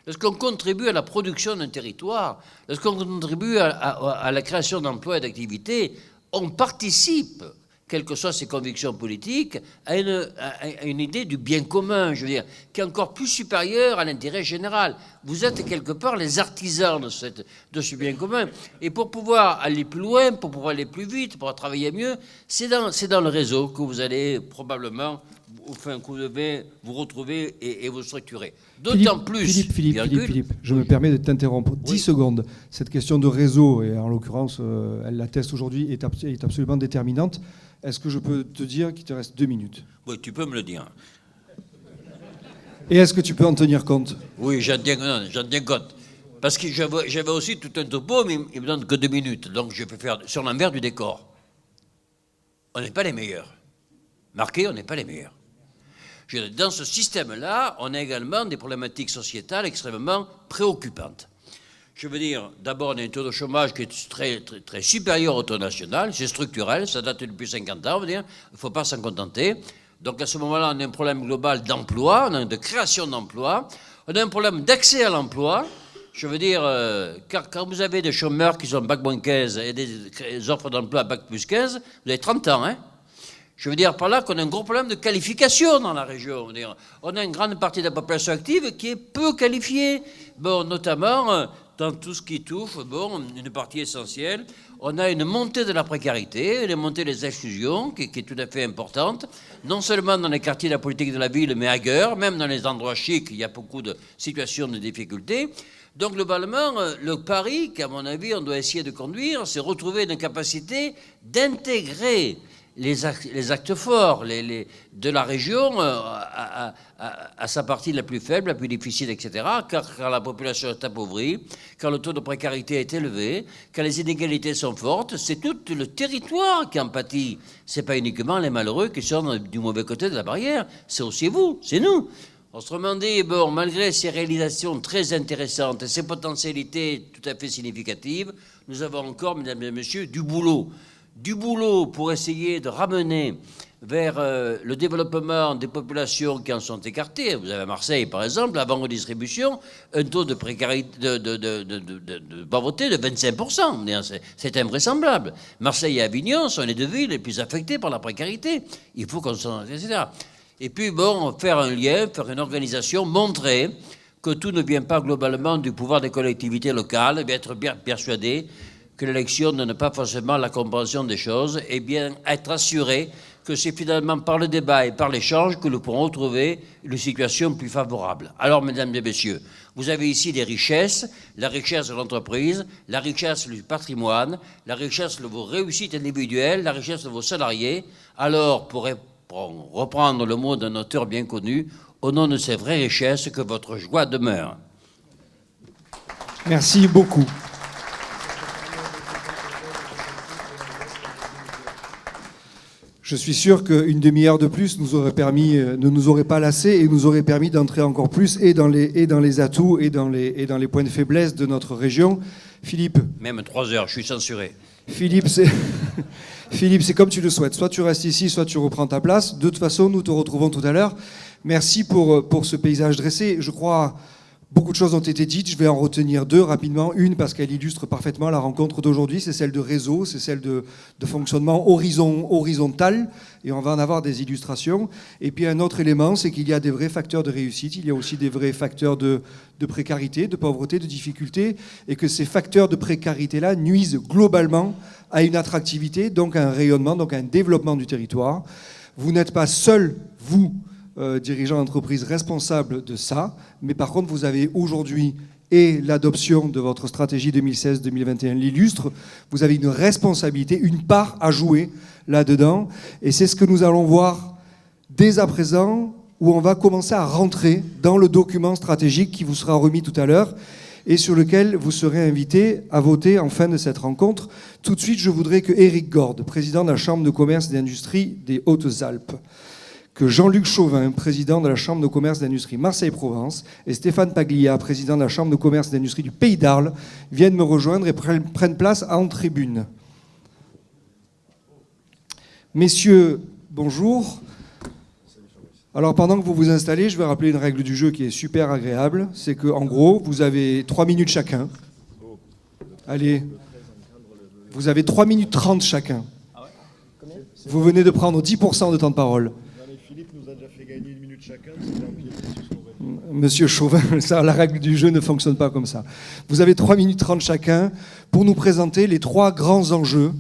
lorsqu'on contribue à la production d'un territoire, lorsqu'on contribue à la création d'emplois et d'activités, on participe, quelles que soient ses convictions politiques, à une idée du bien commun, je veux dire, qui est encore plus supérieure à l'intérêt général. Vous êtes quelque part les artisans de ce bien commun. Et pour pouvoir aller plus loin, pour pouvoir aller plus vite, pour pouvoir travailler mieux, c'est dans le réseau que vous allez probablement que vous devez vous retrouver et vous structurer. D'autant plus... Philippe, je me permets de t'interrompre 10 secondes. Cette question de réseau, et en l'occurrence, elle l'atteste aujourd'hui, est absolument déterminante. Est-ce que je peux te dire qu'il te reste 2 minutes? Oui, tu peux me le dire. Et est-ce que tu peux en tenir compte? Oui, j'en tiens compte. Parce que j'avais aussi tout un topo, mais il me donne que 2 minutes. Donc je peux faire sur l'envers du décor. On n'est pas les meilleurs. Marqué, on n'est pas les meilleurs. Dans ce système-là, on a également des problématiques sociétales extrêmement préoccupantes. Je veux dire, d'abord, on a un taux de chômage qui est très supérieur au taux national, c'est structurel, ça date depuis 50 ans, on veut dire, il ne faut pas s'en contenter. Donc à ce moment-là, on a un problème global d'emploi, on a de création d'emploi, on a un problème d'accès à l'emploi. Je veux dire, quand vous avez des chômeurs qui sont bac moins 15 et des offres d'emploi à bac plus 15, vous avez 30 ans, hein. Je veux dire par là qu'on a un gros problème de qualification dans la région. On a une grande partie de la population active qui est peu qualifiée. Notamment dans tout ce qui touche, une partie essentielle. On a une montée de la précarité, une montée des exclusions qui est tout à fait importante. Non seulement dans les quartiers de la politique de la ville, mais ailleurs, même dans les endroits chics, il y a beaucoup de situations de difficulté. Donc globalement, le pari qu'à mon avis on doit essayer de conduire, c'est retrouver une capacité d'intégrer les actes forts de la région à sa partie la plus faible, la plus difficile, etc. Car la population est appauvrie, car le taux de précarité est élevé, car les inégalités sont fortes, c'est tout le territoire qui en pâtit. Ce n'est pas uniquement les malheureux qui sont du mauvais côté de la barrière, c'est aussi vous, c'est nous. Autrement dit, malgré ces réalisations très intéressantes et ces potentialités tout à fait significatives, nous avons encore, mesdames et messieurs, du boulot. Du boulot pour essayer de ramener vers le développement des populations qui en sont écartées. Vous avez à Marseille, par exemple, avant redistribution, un taux de précarité, de pauvreté de 25%. C'est invraisemblable. Marseille et Avignon sont les deux villes les plus affectées par la précarité. Il faut qu'on s'en... etc. Et puis, bon, faire un lien, faire une organisation, montrer que tout ne vient pas globalement du pouvoir des collectivités locales, et être bien persuadé que l'élection ne donne pas forcément la compréhension des choses, et bien être assuré que c'est finalement par le débat et par l'échange que nous pourrons trouver une situation plus favorable. Alors, mesdames et messieurs, vous avez ici des richesses, la richesse de l'entreprise, la richesse du patrimoine, la richesse de vos réussites individuelles, la richesse de vos salariés. Alors, pour reprendre le mot d'un auteur bien connu, au nom de ces vraies richesses, que votre joie demeure. Merci beaucoup. Je suis sûr qu'une demi-heure de plus ne nous aurait pas lassé et nous aurait permis d'entrer encore plus et dans les atouts et dans les points de faiblesse de notre région. Philippe. Même 3 heures, je suis censuré. Philippe, c'est comme tu le souhaites. Soit tu restes ici, soit tu reprends ta place. De toute façon, nous te retrouvons tout à l'heure. Merci pour ce paysage dressé. Je crois beaucoup de choses ont été dites. Je vais en retenir 2 rapidement. Une, parce qu'elle illustre parfaitement la rencontre d'aujourd'hui. C'est celle de réseau, c'est celle de fonctionnement horizontal. Et on va en avoir des illustrations. Et puis un autre élément, c'est qu'il y a des vrais facteurs de réussite. Il y a aussi des vrais facteurs de précarité, de pauvreté, de difficulté. Et que ces facteurs de précarité-là nuisent globalement à une attractivité, donc à un rayonnement, donc à un développement du territoire. Vous n'êtes pas seul, vous, dirigeants d'entreprise, responsables de ça, mais par contre, vous avez aujourd'hui, et l'adoption de votre stratégie 2016-2021 l'illustre, vous avez une responsabilité, une part à jouer là-dedans, et c'est ce que nous allons voir dès à présent, où on va commencer à rentrer dans le document stratégique qui vous sera remis tout à l'heure, et sur lequel vous serez invité à voter en fin de cette rencontre. Tout de suite, je voudrais que Éric Gorde, président de la Chambre de commerce et d'industrie des Hautes-Alpes, que Jean-Luc Chauvin, président de la Chambre de commerce et d'industrie Marseille-Provence, et Stéphane Paglia, président de la Chambre de commerce et d'industrie du Pays d'Arles, viennent me rejoindre et prennent place en tribune. Messieurs, bonjour. Alors pendant que vous vous installez, je vais rappeler une règle du jeu qui est super agréable. C'est qu'en gros, vous avez 3 minutes chacun. Allez, vous avez 3 minutes 30 chacun. Vous venez de prendre 10% de temps de parole. Philippe nous a déjà fait gagner 1 minute chacun. Monsieur Chauvin, ça, la règle du jeu ne fonctionne pas comme ça. Vous avez 3 minutes 30 chacun pour nous présenter les 3 grands enjeux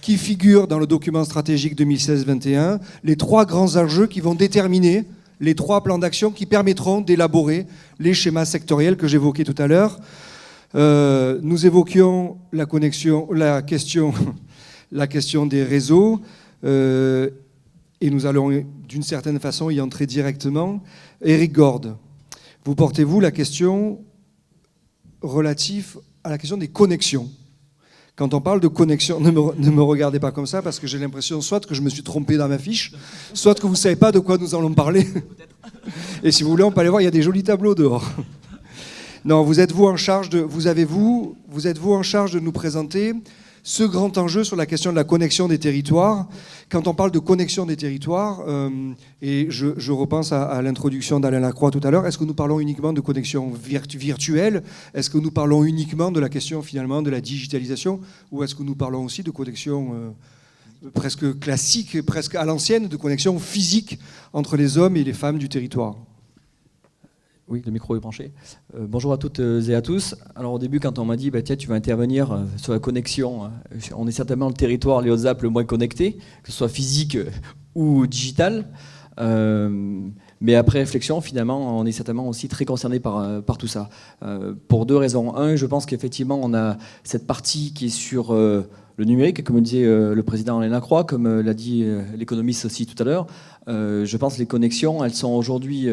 qui figurent dans le document stratégique 2016-21, les 3 grands enjeux qui vont déterminer les 3 plans d'action qui permettront d'élaborer les schémas sectoriels que j'évoquais tout à l'heure. Nous évoquions la question des réseaux, et nous allons d'une certaine façon y entrer directement. Éric Gorde, vous portez-vous la question relative à la question des connexions? Quand on parle de connexion, ne me regardez pas comme ça, parce que j'ai l'impression soit que je me suis trompé dans ma fiche, soit que vous ne savez pas de quoi nous allons parler. Et si vous voulez, on peut aller voir, il y a des jolis tableaux dehors. Non, vous êtes-vous en charge de nous présenter ce grand enjeu sur la question de la connexion des territoires? Quand on parle de connexion des territoires, et je repense à l'introduction d'Alain Lacroix tout à l'heure, est-ce que nous parlons uniquement de connexion virtuelle? Est-ce que nous parlons uniquement de la question finalement de la digitalisation? Ou est-ce que nous parlons aussi de connexion presque classique, presque à l'ancienne, de connexion physique entre les hommes et les femmes du territoire? Oui, le micro est branché. Bonjour à toutes et à tous. Alors au début, quand on m'a dit tiens, tu vas intervenir sur la connexion, on est certainement le territoire, les Hautes-Alpes, le moins connecté, que ce soit physique ou digital. Mais après réflexion, finalement, on est certainement aussi très concerné par tout ça. Pour 2 raisons. Un, je pense qu'effectivement, on a cette partie qui est sur le numérique, comme le disait le président Alain Lacroix, comme l'a dit l'économiste aussi tout à l'heure. Je pense que les connexions, elles sont aujourd'hui...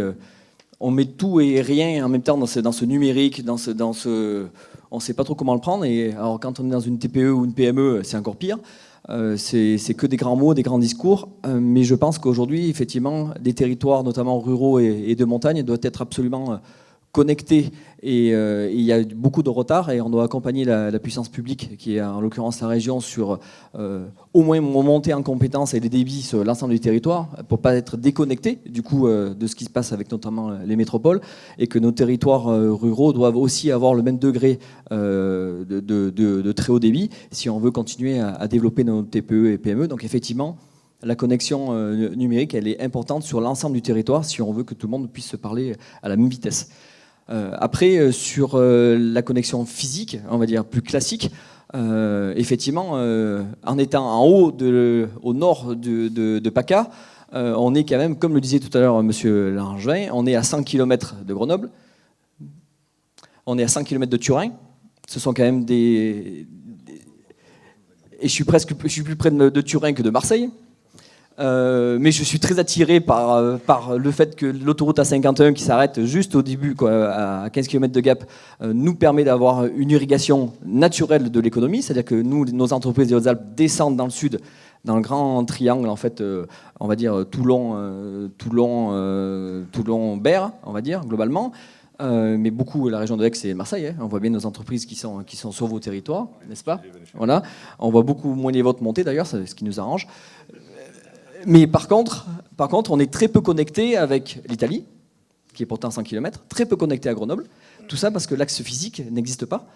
on met tout et rien en même temps dans ce numérique, on ne sait pas trop comment le prendre. Et alors quand on est dans une TPE ou une PME, c'est encore pire. C'est que des grands mots, des grands discours. Mais je pense qu'aujourd'hui, effectivement, des territoires, notamment ruraux et de montagne, doivent être absolument connectés et il y a beaucoup de retard et on doit accompagner la puissance publique, qui est en l'occurrence la région, sur au moins monter en compétence et les débits sur l'ensemble du territoire pour ne pas être déconnecté du coup de ce qui se passe avec notamment les métropoles, et que nos territoires ruraux doivent aussi avoir le même degré de très haut débit si on veut continuer à développer nos TPE et PME. Donc effectivement, la connexion numérique, elle est importante sur l'ensemble du territoire si on veut que tout le monde puisse se parler à la même vitesse. Après, sur la connexion physique, on va dire plus classique, effectivement, en étant en haut, au nord de PACA, on est quand même, comme le disait tout à l'heure Monsieur Langevin, on est à 100 km de Grenoble, on est à 100 km de Turin. Ce sont quand même et je suis plus près de Turin que de Marseille. Mais je suis très attiré par le fait que l'autoroute A51 qui s'arrête juste au début, à 15 km de Gap, nous permet d'avoir une irrigation naturelle de l'économie. C'est-à-dire que nos entreprises des Hautes-Alpes descendent dans le sud, dans le grand triangle, en fait, on va dire Toulon-Berre, on va dire, globalement. Mais beaucoup la région de Aix et Marseille. Hein. On voit bien nos entreprises qui sont sur vos territoires, n'est-ce pas? Voilà. On voit beaucoup moins les vôtres monter, d'ailleurs, c'est ce qui nous arrange. Mais par contre, on est très peu connecté avec l'Italie, qui est pourtant 100 km, très peu connecté à Grenoble. Tout ça parce que l'axe physique n'existe pas.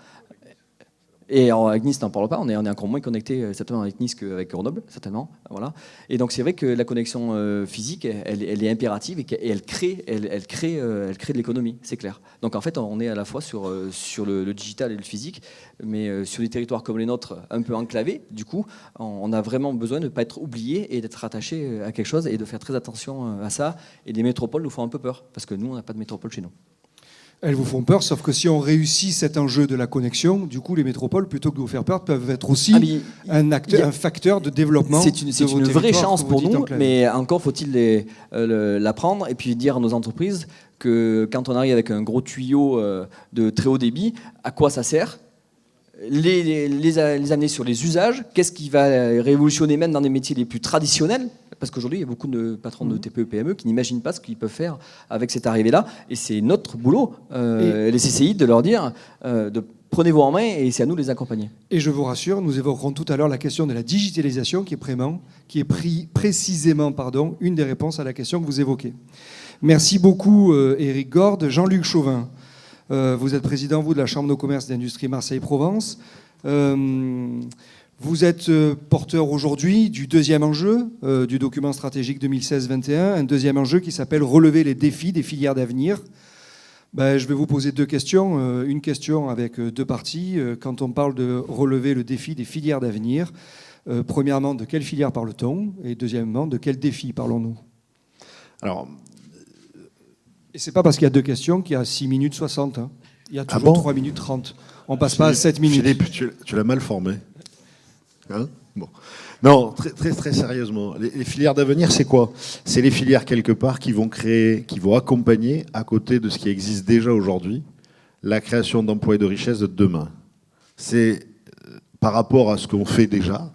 Et avec Nice, n'en parle pas, on est encore moins connecté certainement avec Nice qu'avec Grenoble, certainement. Voilà. Et donc c'est vrai que la connexion physique, elle est impérative et elle crée de l'économie, c'est clair. Donc en fait, on est à la fois sur le digital et le physique, mais sur des territoires comme les nôtres, un peu enclavés, du coup, on a vraiment besoin de ne pas être oublié et d'être attaché à quelque chose et de faire très attention à ça. Et les métropoles nous font un peu peur, parce que nous, on n'a pas de métropole chez nous. Elles vous font peur, sauf que si on réussit cet enjeu de la connexion, du coup, les métropoles, plutôt que de vous faire peur, peuvent être aussi un facteur de développement. C'est une vraie chance pour nous, mais encore faut-il l'apprendre et puis dire à nos entreprises que quand on arrive avec un gros tuyau de très haut débit, à quoi ça sert ? Les amener sur les usages, qu'est-ce qui va révolutionner même dans des métiers les plus traditionnels, parce qu'aujourd'hui il y a beaucoup de patrons de TPE PME qui n'imaginent pas ce qu'ils peuvent faire avec cette arrivée-là, et c'est notre boulot, les CCI, de leur dire prenez-vous en main, et c'est à nous de les accompagner. Et je vous rassure, nous évoquerons tout à l'heure la question de la digitalisation qui est précisément une des réponses à la question que vous évoquez. Merci beaucoup Éric Gorde. Jean-Luc Chauvin, vous êtes président, vous, de la Chambre de commerce et d'industrie Marseille-Provence. Vous êtes porteur aujourd'hui du deuxième enjeu du document stratégique 2016-21, un deuxième enjeu qui s'appelle « Relever les défis des filières d'avenir ». Je vais vous poser deux questions. Une question avec deux parties. Quand on parle de relever le défi des filières d'avenir, premièrement, de quelle filière parle-t-on? Et deuxièmement, de quel défi parlons-nous? Alors... Et c'est pas parce qu'il y a deux questions qu'il y a 6 minutes 60. Hein. Il y a toujours 3 minutes 30. On passe pas à 7 minutes. Philippe, tu l'as mal formé. Hein, bon. Non, très sérieusement. Les filières d'avenir, c'est quoi? C'est les filières, quelque part, qui vont accompagner, à côté de ce qui existe déjà aujourd'hui, la création d'emplois et de richesses de demain. C'est par rapport à ce qu'on fait déjà,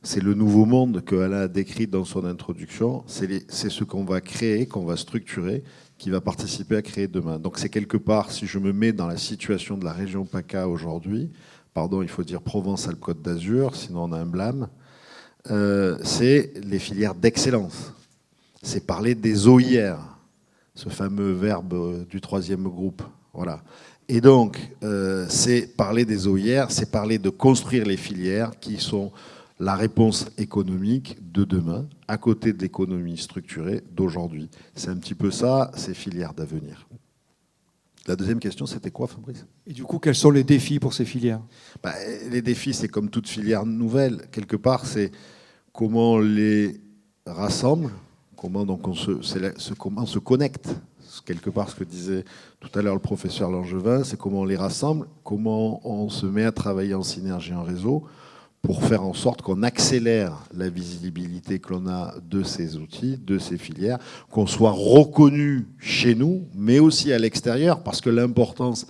c'est le nouveau monde qu'elle a décrit dans son introduction, c'est ce qu'on va créer, qu'on va structurer, qui va participer à créer demain. Donc c'est quelque part, si je me mets dans la situation de la région PACA aujourd'hui, il faut dire Provence-Alpes-Côte d'Azur, sinon on a un blâme, c'est les filières d'excellence. C'est parler des OIR, ce fameux verbe du troisième groupe. Voilà. Et donc, c'est parler des OIR, c'est parler de construire les filières qui sont la réponse économique de demain, à côté de l'économie structurée d'aujourd'hui. C'est un petit peu ça, ces filières d'avenir. La deuxième question, c'était quoi, Fabrice? Et du coup, quels sont les défis pour ces filières? Les défis, c'est comme toute filière nouvelle. Quelque part, c'est comment on les rassemble, comment on se connecte. Quelque part, ce que disait tout à l'heure le professeur Langevin, c'est comment on les rassemble, comment on se met à travailler en synergie, en réseau, pour faire en sorte qu'on accélère la visibilité que l'on a de ces outils, de ces filières, qu'on soit reconnu chez nous, mais aussi à l'extérieur, parce que l'importance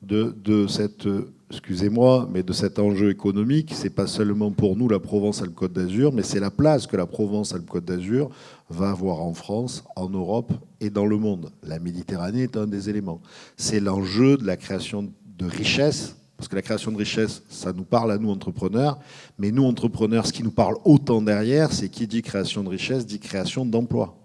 de cette, excusez-moi, mais de cet enjeu économique. C'est pas seulement pour nous la Provence-Alpes-Côte d'Azur, mais c'est la place que la Provence-Alpes-Côte d'Azur va avoir en France, en Europe et dans le monde. La Méditerranée est un des éléments. C'est l'enjeu de la création de richesses, parce que la création de richesses, ça nous parle à nous entrepreneurs, mais nous entrepreneurs, ce qui nous parle autant derrière, c'est qui dit création de richesses, dit création d'emplois.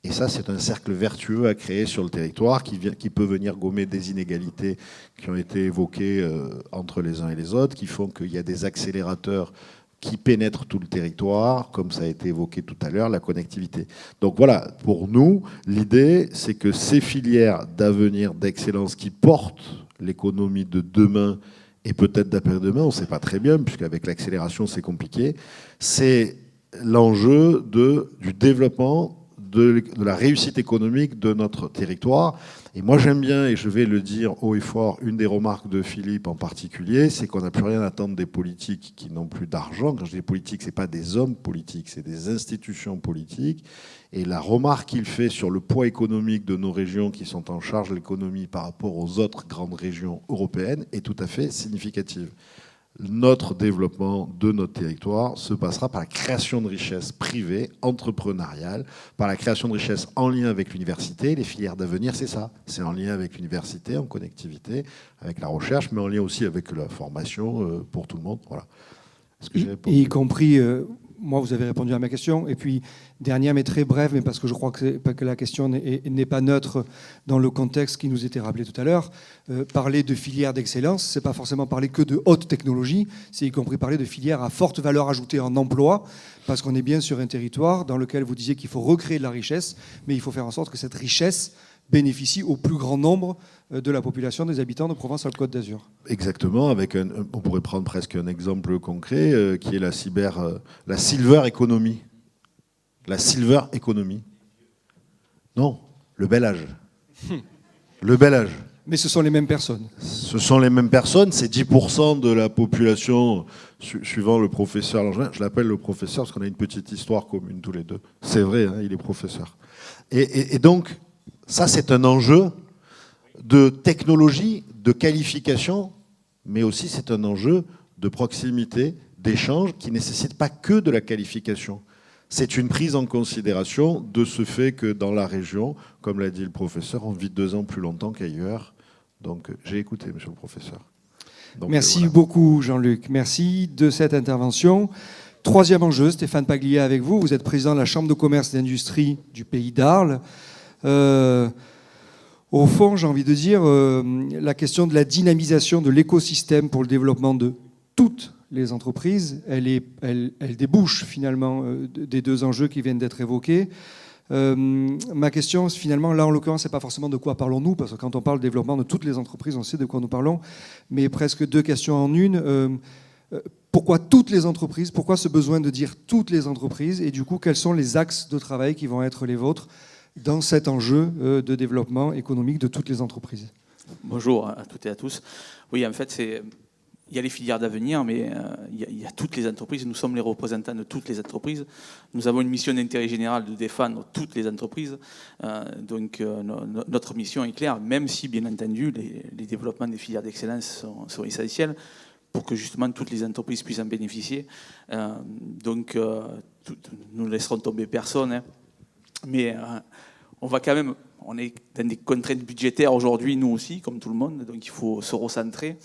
Et ça, c'est un cercle vertueux à créer sur le territoire qui peut venir gommer des inégalités qui ont été évoquées entre les uns et les autres, qui font qu'il y a des accélérateurs qui pénètrent tout le territoire, comme ça a été évoqué tout à l'heure, la connectivité. Donc voilà, pour nous, l'idée, c'est que ces filières d'avenir, d'excellence qui portent l'économie de demain et peut-être d'après-demain, on ne sait pas très bien, puisqu'avec l'accélération, c'est compliqué, c'est l'enjeu du développement de la réussite économique de notre territoire. Et moi, j'aime bien, et je vais le dire haut et fort, une des remarques de Philippe en particulier, c'est qu'on n'a plus rien à attendre des politiques qui n'ont plus d'argent. Quand je dis politique, ce n'est pas des hommes politiques, c'est des institutions politiques. Et la remarque qu'il fait sur le poids économique de nos régions qui sont en charge de l'économie par rapport aux autres grandes régions européennes est tout à fait significative. Notre développement de notre territoire se passera par la création de richesses privées, entrepreneuriales, par la création de richesses en lien avec l'université. Les filières d'avenir, c'est ça. C'est en lien avec l'université, en connectivité, avec la recherche, mais en lien aussi avec la formation pour tout le monde. Voilà. Est-ce que j'ai répondu ? Y compris, moi, vous avez répondu à ma question. Et puis, dernière, mais très brève, mais parce que je crois que la question n'est pas neutre dans le contexte qui nous était rappelé tout à l'heure. Parler de filières d'excellence, c'est pas forcément parler que de haute technologie, c'est y compris parler de filières à forte valeur ajoutée en emploi, parce qu'on est bien sur un territoire dans lequel vous disiez qu'il faut recréer de la richesse, mais il faut faire en sorte que cette richesse bénéficie au plus grand nombre de la population des habitants de Provence-Alpes-Côte d'Azur. Exactement, on pourrait prendre presque un exemple concret qui est la silver economy. La silver economy. Non, le bel âge. Le bel âge. Mais ce sont les mêmes personnes. Ce sont les mêmes personnes, c'est 10% de la population, suivant le professeur Langevin. Je l'appelle le professeur parce qu'on a une petite histoire commune tous les deux. C'est vrai, hein, il est professeur. Et donc, ça c'est un enjeu de technologie, de qualification, mais aussi c'est un enjeu de proximité, d'échange, qui ne nécessite pas que de la qualification. C'est une prise en considération de ce fait que dans la région, comme l'a dit le professeur, on vit 2 ans plus longtemps qu'ailleurs. Donc j'ai écouté, monsieur le professeur. Donc, merci voilà. beaucoup, Jean-Luc. Merci de cette intervention. Troisième enjeu, Stéphane Paglia avec vous. Vous êtes président de la Chambre de commerce et d'industrie du Pays d'Arles. Au fond, j'ai envie de dire, la question de la dynamisation de l'écosystème pour le développement de toutes les entreprises, elle débouche finalement des 2 enjeux qui viennent d'être évoqués. Ma question, finalement, là en l'occurrence, c'est pas forcément de quoi parlons-nous, parce que quand on parle de développement de toutes les entreprises, on sait de quoi nous parlons, mais presque 2 questions en une. Pourquoi toutes les entreprises ? Pourquoi ce besoin de dire toutes les entreprises ? Et du coup, quels sont les axes de travail qui vont être les vôtres dans cet enjeu de développement économique de toutes les entreprises ? Bonjour à toutes et à tous. Oui, en fait, il y a les filières d'avenir, mais il y a toutes les entreprises. Nous sommes les représentants de toutes les entreprises. Nous avons une mission d'intérêt général de défendre toutes les entreprises. Donc notre mission est claire, même si, bien entendu, les développements des filières d'excellence sont essentiels pour que justement toutes les entreprises puissent en bénéficier. Donc nous ne laisserons tomber personne. Hein. Mais on est dans des contraintes budgétaires aujourd'hui, nous aussi, comme tout le monde. Donc il faut se recentrer.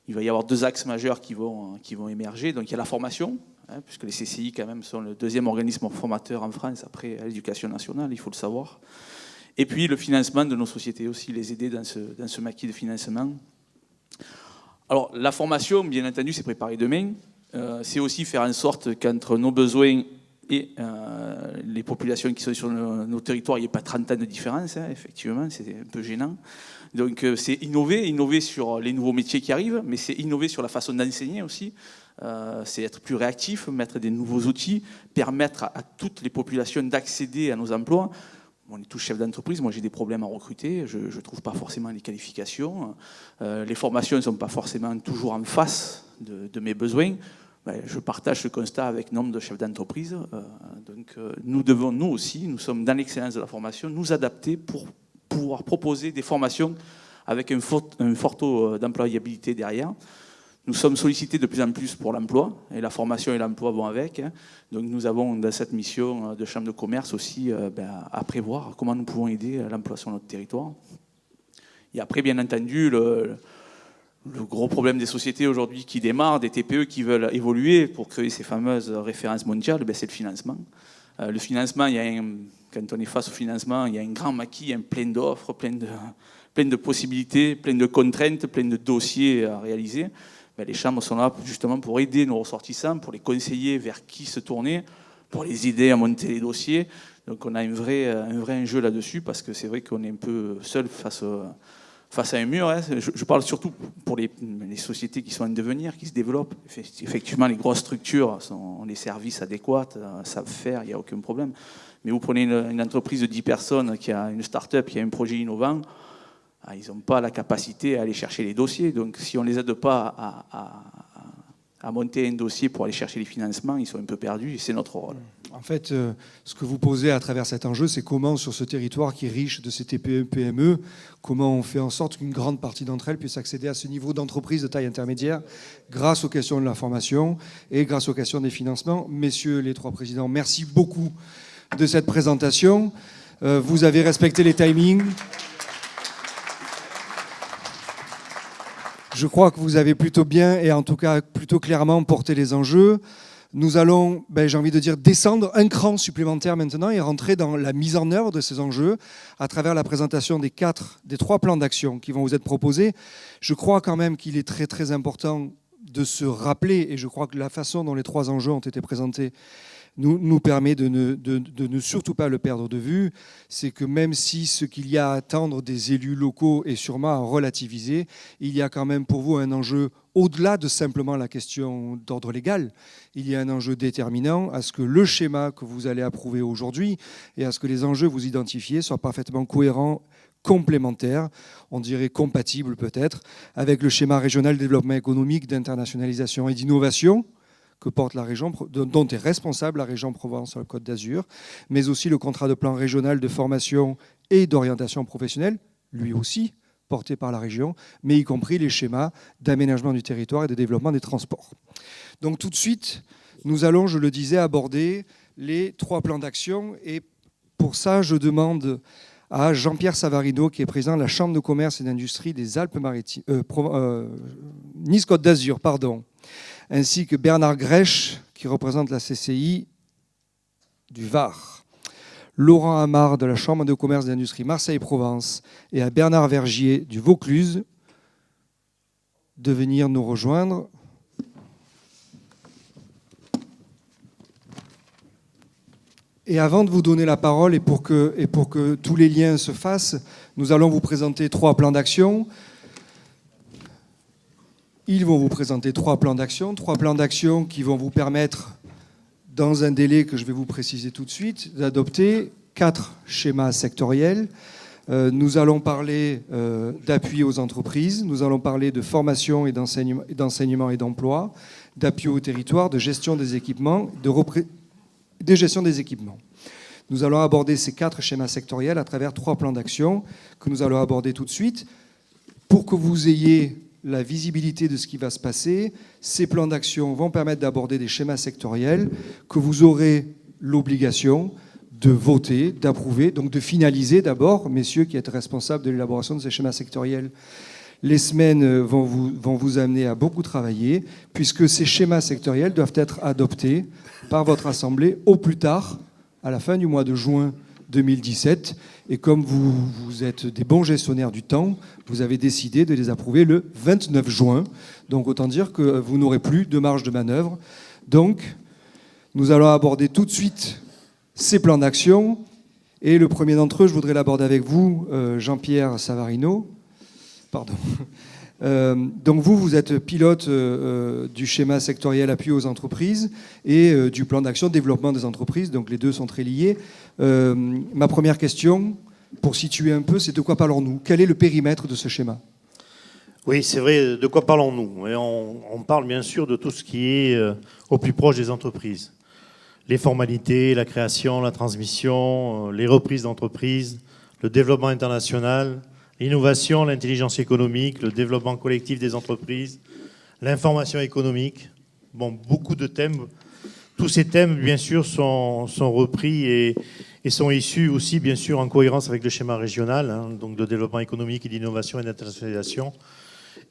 Il va y avoir 2 axes majeurs qui vont émerger. Donc il y a la formation, hein, puisque les CCI quand même sont le 2e organisme formateur en France après l'éducation nationale, il faut le savoir. Et puis le financement de nos sociétés aussi, les aider dans ce maquis de financement. Alors la formation, bien entendu, c'est préparer demain. C'est aussi faire en sorte qu'entre nos besoins et les populations qui sont sur nos territoires, il n'y a pas 30 ans de différence, hein, effectivement, c'est un peu gênant. Donc c'est innover sur les nouveaux métiers qui arrivent, mais c'est innover sur la façon d'enseigner aussi. C'est être plus réactif, mettre des nouveaux outils, permettre à toutes les populations d'accéder à nos emplois. On est tous chefs d'entreprise, moi j'ai des problèmes à recruter, je ne trouve pas forcément les qualifications. Les formations ne sont pas forcément toujours en face de mes besoins. Je partage ce constat avec nombre de chefs d'entreprise. Donc nous devons, nous aussi, nous sommes dans l'excellence de la formation, nous adapter pour pouvoir proposer des formations avec un fort taux d'employabilité derrière. Nous sommes sollicités de plus en plus pour l'emploi, et la formation et l'emploi vont avec. Donc nous avons dans cette mission de chambre de commerce aussi à prévoir comment nous pouvons aider l'emploi sur notre territoire. Et après, bien entendu, le gros problème des sociétés aujourd'hui qui démarrent, des TPE qui veulent évoluer pour créer ces fameuses références mondiales, c'est le financement. Le financement, quand on est face au financement, il y a un grand maquis, il y a plein d'offres, plein de possibilités, plein de contraintes, plein de dossiers à réaliser. Les chambres sont là justement pour aider nos ressortissants, pour les conseiller vers qui se tourner, pour les aider à monter les dossiers. Donc on a un vrai enjeu là-dessus, parce que c'est vrai qu'on est un peu seul face à un mur. Je parle surtout pour les sociétés qui sont en devenir, qui se développent. Effectivement, les grosses structures ont les services adéquats, savent faire, il n'y a aucun problème. Mais vous prenez une entreprise de 10 personnes qui a une start-up, qui a un projet innovant, ils n'ont pas la capacité à aller chercher les dossiers. Donc si on ne les aide pas à monter un dossier pour aller chercher les financements, ils sont un peu perdus, et c'est notre rôle. En fait, ce que vous posez à travers cet enjeu, c'est comment, sur ce territoire qui est riche de ces TPE, PME, comment on fait en sorte qu'une grande partie d'entre elles puissent accéder à ce niveau d'entreprise de taille intermédiaire grâce aux questions de la formation et grâce aux questions des financements. Messieurs les 3 présidents, merci beaucoup de cette présentation. Vous avez respecté les timings. Je crois que vous avez plutôt bien, et en tout cas plutôt clairement, porté les enjeux. Nous allons, j'ai envie de dire, descendre un cran supplémentaire maintenant et rentrer dans la mise en œuvre de ces enjeux à travers la présentation des 3 plans d'action qui vont vous être proposés. Je crois quand même qu'il est très très important de se rappeler, et je crois que la façon dont les 3 enjeux ont été présentés nous permet de ne surtout pas le perdre de vue. C'est que même si ce qu'il y a à attendre des élus locaux est sûrement à relativiser, il y a quand même pour vous un enjeu au-delà de simplement la question d'ordre légal. Il y a un enjeu déterminant à ce que le schéma que vous allez approuver aujourd'hui et à ce que les enjeux que vous identifiez soient parfaitement cohérents, complémentaires, on dirait compatibles peut-être, avec le schéma régional de développement économique, d'internationalisation et d'innovation que porte la région, dont est responsable la région Provence-Alpes-Côte d'Azur, mais aussi le contrat de plan régional de formation et d'orientation professionnelle, lui aussi porté par la région, mais y compris les schémas d'aménagement du territoire et de développement des transports. Donc tout de suite, nous allons, je le disais, aborder les 3 plans d'action, et pour ça, je demande à Jean-Pierre Savarino, qui est président de la Chambre de commerce et d'industrie des Alpes-Maritimes, Nice-Côte d'Azur, pardon, ainsi que Bernard Grèche, qui représente la CCI du Var, Laurent Amard de la Chambre de commerce et d'industrie Marseille-Provence, et à Bernard Vergier du Vaucluse de venir nous rejoindre. Et avant de vous donner la parole, et pour que tous les liens se fassent, nous allons vous présenter 3 plans d'action. Ils vont vous présenter 3 plans d'action qui vont vous permettre, dans un délai que je vais vous préciser tout de suite, d'adopter 4 schémas sectoriels. Nous allons parler d'appui aux entreprises, nous allons parler de formation et d'enseignement et d'emploi, d'appui au territoire, de gestion des équipements, de gestion des équipements. Nous allons aborder ces 4 schémas sectoriels à travers 3 plans d'action que nous allons aborder tout de suite. Pour que vous ayez la visibilité de ce qui va se passer, ces plans d'action vont permettre d'aborder des schémas sectoriels que vous aurez l'obligation de voter, d'approuver, donc de finaliser d'abord, messieurs qui êtes responsables de l'élaboration de ces schémas sectoriels. Les semaines vont vous amener à beaucoup travailler, puisque ces schémas sectoriels doivent être adoptés par votre Assemblée au plus tard à la fin du mois de juin 2017. Et comme vous êtes des bons gestionnaires du temps, vous avez décidé de les approuver le 29 juin. Donc autant dire que vous n'aurez plus de marge de manœuvre. Donc nous allons aborder tout de suite ces plans d'action. Et le premier d'entre eux, je voudrais l'aborder avec vous, Jean-Pierre Savarino. Pardon. Donc vous êtes pilote du schéma sectoriel appui aux entreprises et du plan d'action développement des entreprises, donc les deux sont très liés. Ma première question, pour situer un peu, c'est de quoi parlons-nous? Quel est le périmètre de ce schéma? Oui, c'est vrai, de quoi parlons-nous? Et on parle bien sûr de tout ce qui est au plus proche des entreprises. Les formalités, la création, la transmission, les reprises d'entreprises, le développement international, l'innovation, l'intelligence économique, le développement collectif des entreprises, l'information économique. Bon, beaucoup de thèmes. Tous ces thèmes, bien sûr, sont repris et sont issus aussi, bien sûr, en cohérence avec le schéma régional, hein, donc de développement économique et d'innovation et d'internationalisation.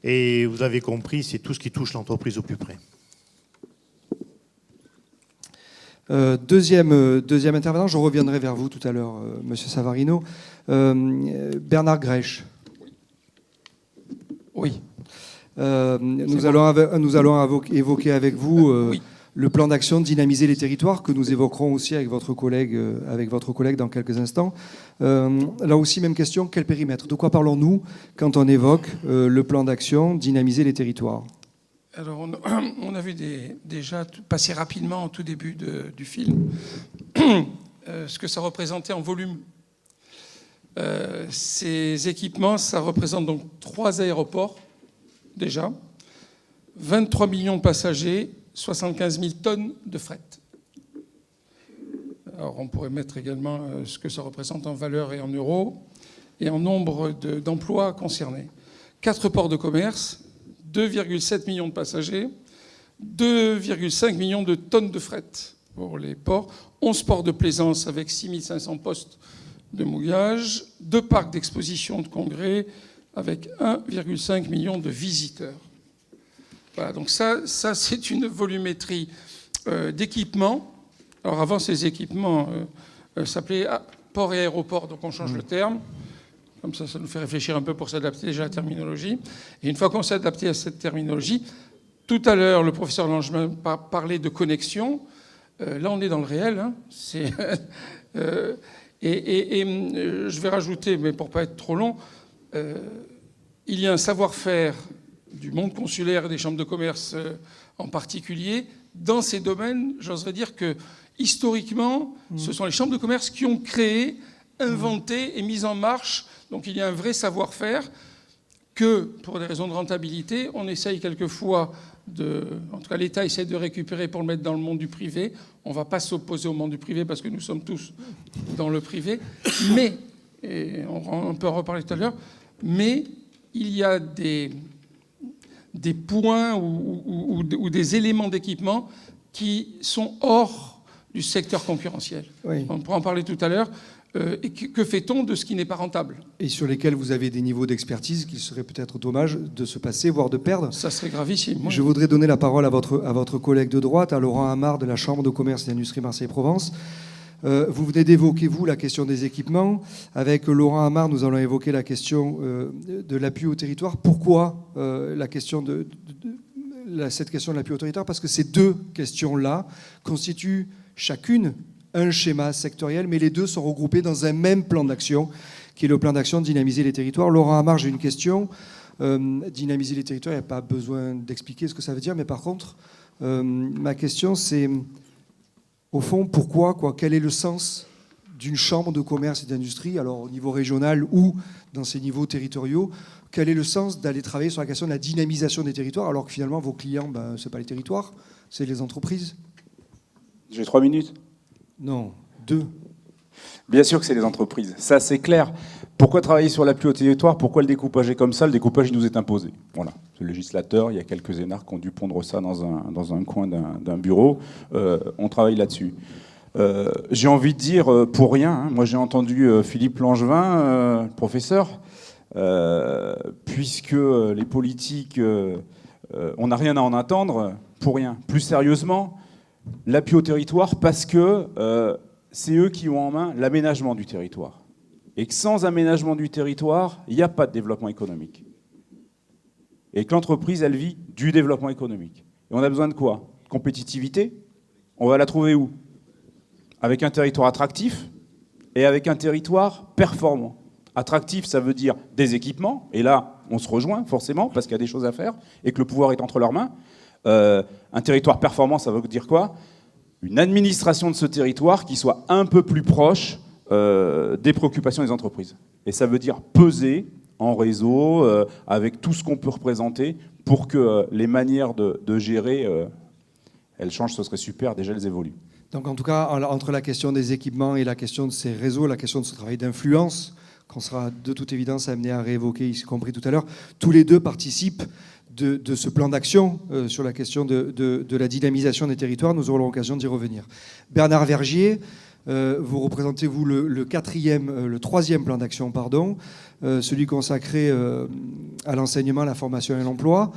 Et vous avez compris, c'est tout ce qui touche l'entreprise au plus près. Deuxième intervenant, je reviendrai vers vous tout à l'heure, Monsieur Savarino. Bernard Grèche. Oui. Nous allons évoquer avec vous Oui. le plan d'action Dynamiser les territoires que nous évoquerons aussi avec votre collègue dans quelques instants. Là aussi, même question, quel périmètre? De quoi parlons-nous quand on évoque le plan d'action Dynamiser les territoires? Alors, on a vu déjà passer rapidement au tout début du film ce que ça représentait en volume. Ces équipements, ça représente donc 3 aéroports, déjà, 23 millions de passagers, 75 000 tonnes de fret. Alors, on pourrait mettre également ce que ça représente en valeur et en euros, et en nombre d'emplois concernés. 4 ports de commerce, 2,7 millions de passagers, 2,5 millions de tonnes de fret pour les ports, 11 ports de plaisance avec 6 500 postes de mouillage, 2 parcs d'exposition de congrès avec 1,5 million de visiteurs. Voilà, donc ça c'est une volumétrie d'équipements. Alors avant, ces équipements s'appelaient port et aéroport, donc on change le terme. Comme ça nous fait réfléchir un peu pour s'adapter déjà à la terminologie. Et une fois qu'on s'est adapté à cette terminologie, tout à l'heure, le professeur Langevin parlait de connexion. Là, on est dans le réel. Hein. Je vais rajouter, mais pour ne pas être trop long, il y a un savoir-faire du monde consulaire et des chambres de commerce en particulier. Dans ces domaines, j'oserais dire que, historiquement, ce sont les chambres de commerce qui ont créé, inventé et mis en marche. Donc il y a un vrai savoir-faire que, pour des raisons de rentabilité, on essaye quelquefois en tout cas l'État essaie de récupérer pour le mettre dans le monde du privé. On ne va pas s'opposer au monde du privé parce que nous sommes tous dans le privé. Mais, et on peut en reparler tout à l'heure, mais il y a des points ou des éléments d'équipement qui sont hors du secteur concurrentiel. Oui. On pourra en parler tout à l'heure. Et que fait-on de ce qui n'est pas rentable? Et sur lesquels vous avez des niveaux d'expertise qu'il serait peut-être dommage de se passer, voire de perdre. Ça serait gravissime. Oui. Je voudrais donner la parole à votre collègue de droite, à Laurent Amard de la Chambre de commerce et d'industrie Marseille-Provence. Vous venez d'évoquer, vous, la question des équipements. Avec Laurent Amard, nous allons évoquer la question de l'appui au territoire. Pourquoi cette question de l'appui au territoire? Parce que ces deux questions-là constituent chacune un schéma sectoriel, mais les deux sont regroupés dans un même plan d'action, qui est le plan d'action de dynamiser les territoires. Laurent Amard, j'ai une question. Dynamiser les territoires, il n'y a pas besoin d'expliquer ce que ça veut dire, mais par contre, ma question, c'est, au fond, pourquoi, quel est le sens d'une chambre de commerce et d'industrie, alors au niveau régional ou dans ces niveaux territoriaux, quel est le sens d'aller travailler sur la question de la dynamisation des territoires, alors que finalement, vos clients, ce n'est pas les territoires, c'est les entreprises? J'ai 3 minutes. Non, 2. Bien sûr que c'est les entreprises, ça c'est clair. Pourquoi travailler sur l'appui au territoire? Pourquoi le découpage est comme ça? Le découpage il nous est imposé. Voilà. Le législateur, il y a quelques énarques qui ont dû pondre ça dans un coin d'un bureau. On travaille là-dessus. J'ai envie de dire pour rien, hein, moi j'ai entendu Philippe Langevin, professeur, puisque les politiques, on n'a rien à en attendre, pour rien. Plus sérieusement, l'appui au territoire parce que c'est eux qui ont en main l'aménagement du territoire. Et que sans aménagement du territoire, il n'y a pas de développement économique. Et que l'entreprise, elle vit du développement économique. Et on a besoin de quoi? Compétitivité. On va la trouver où? Avec un territoire attractif et avec un territoire performant. Attractif, ça veut dire des équipements. Et là, on se rejoint forcément parce qu'il y a des choses à faire et que le pouvoir est entre leurs mains. Un territoire performant, ça veut dire quoi? Une administration de ce territoire qui soit un peu plus proche des préoccupations des entreprises. Et ça veut dire peser en réseau, avec tout ce qu'on peut représenter, pour que les manières de gérer, elles changent, ce serait super, déjà elles évoluent. Donc en tout cas, entre la question des équipements et la question de ces réseaux, la question de ce travail d'influence qu'on sera de toute évidence amené à réévoquer, y compris tout à l'heure. Tous les deux participent de ce plan d'action sur la question de la dynamisation des territoires. Nous aurons l'occasion d'y revenir. Bernard Vergier, vous représentez, vous, le troisième plan d'action, pardon, celui consacré à l'enseignement, la formation et l'emploi.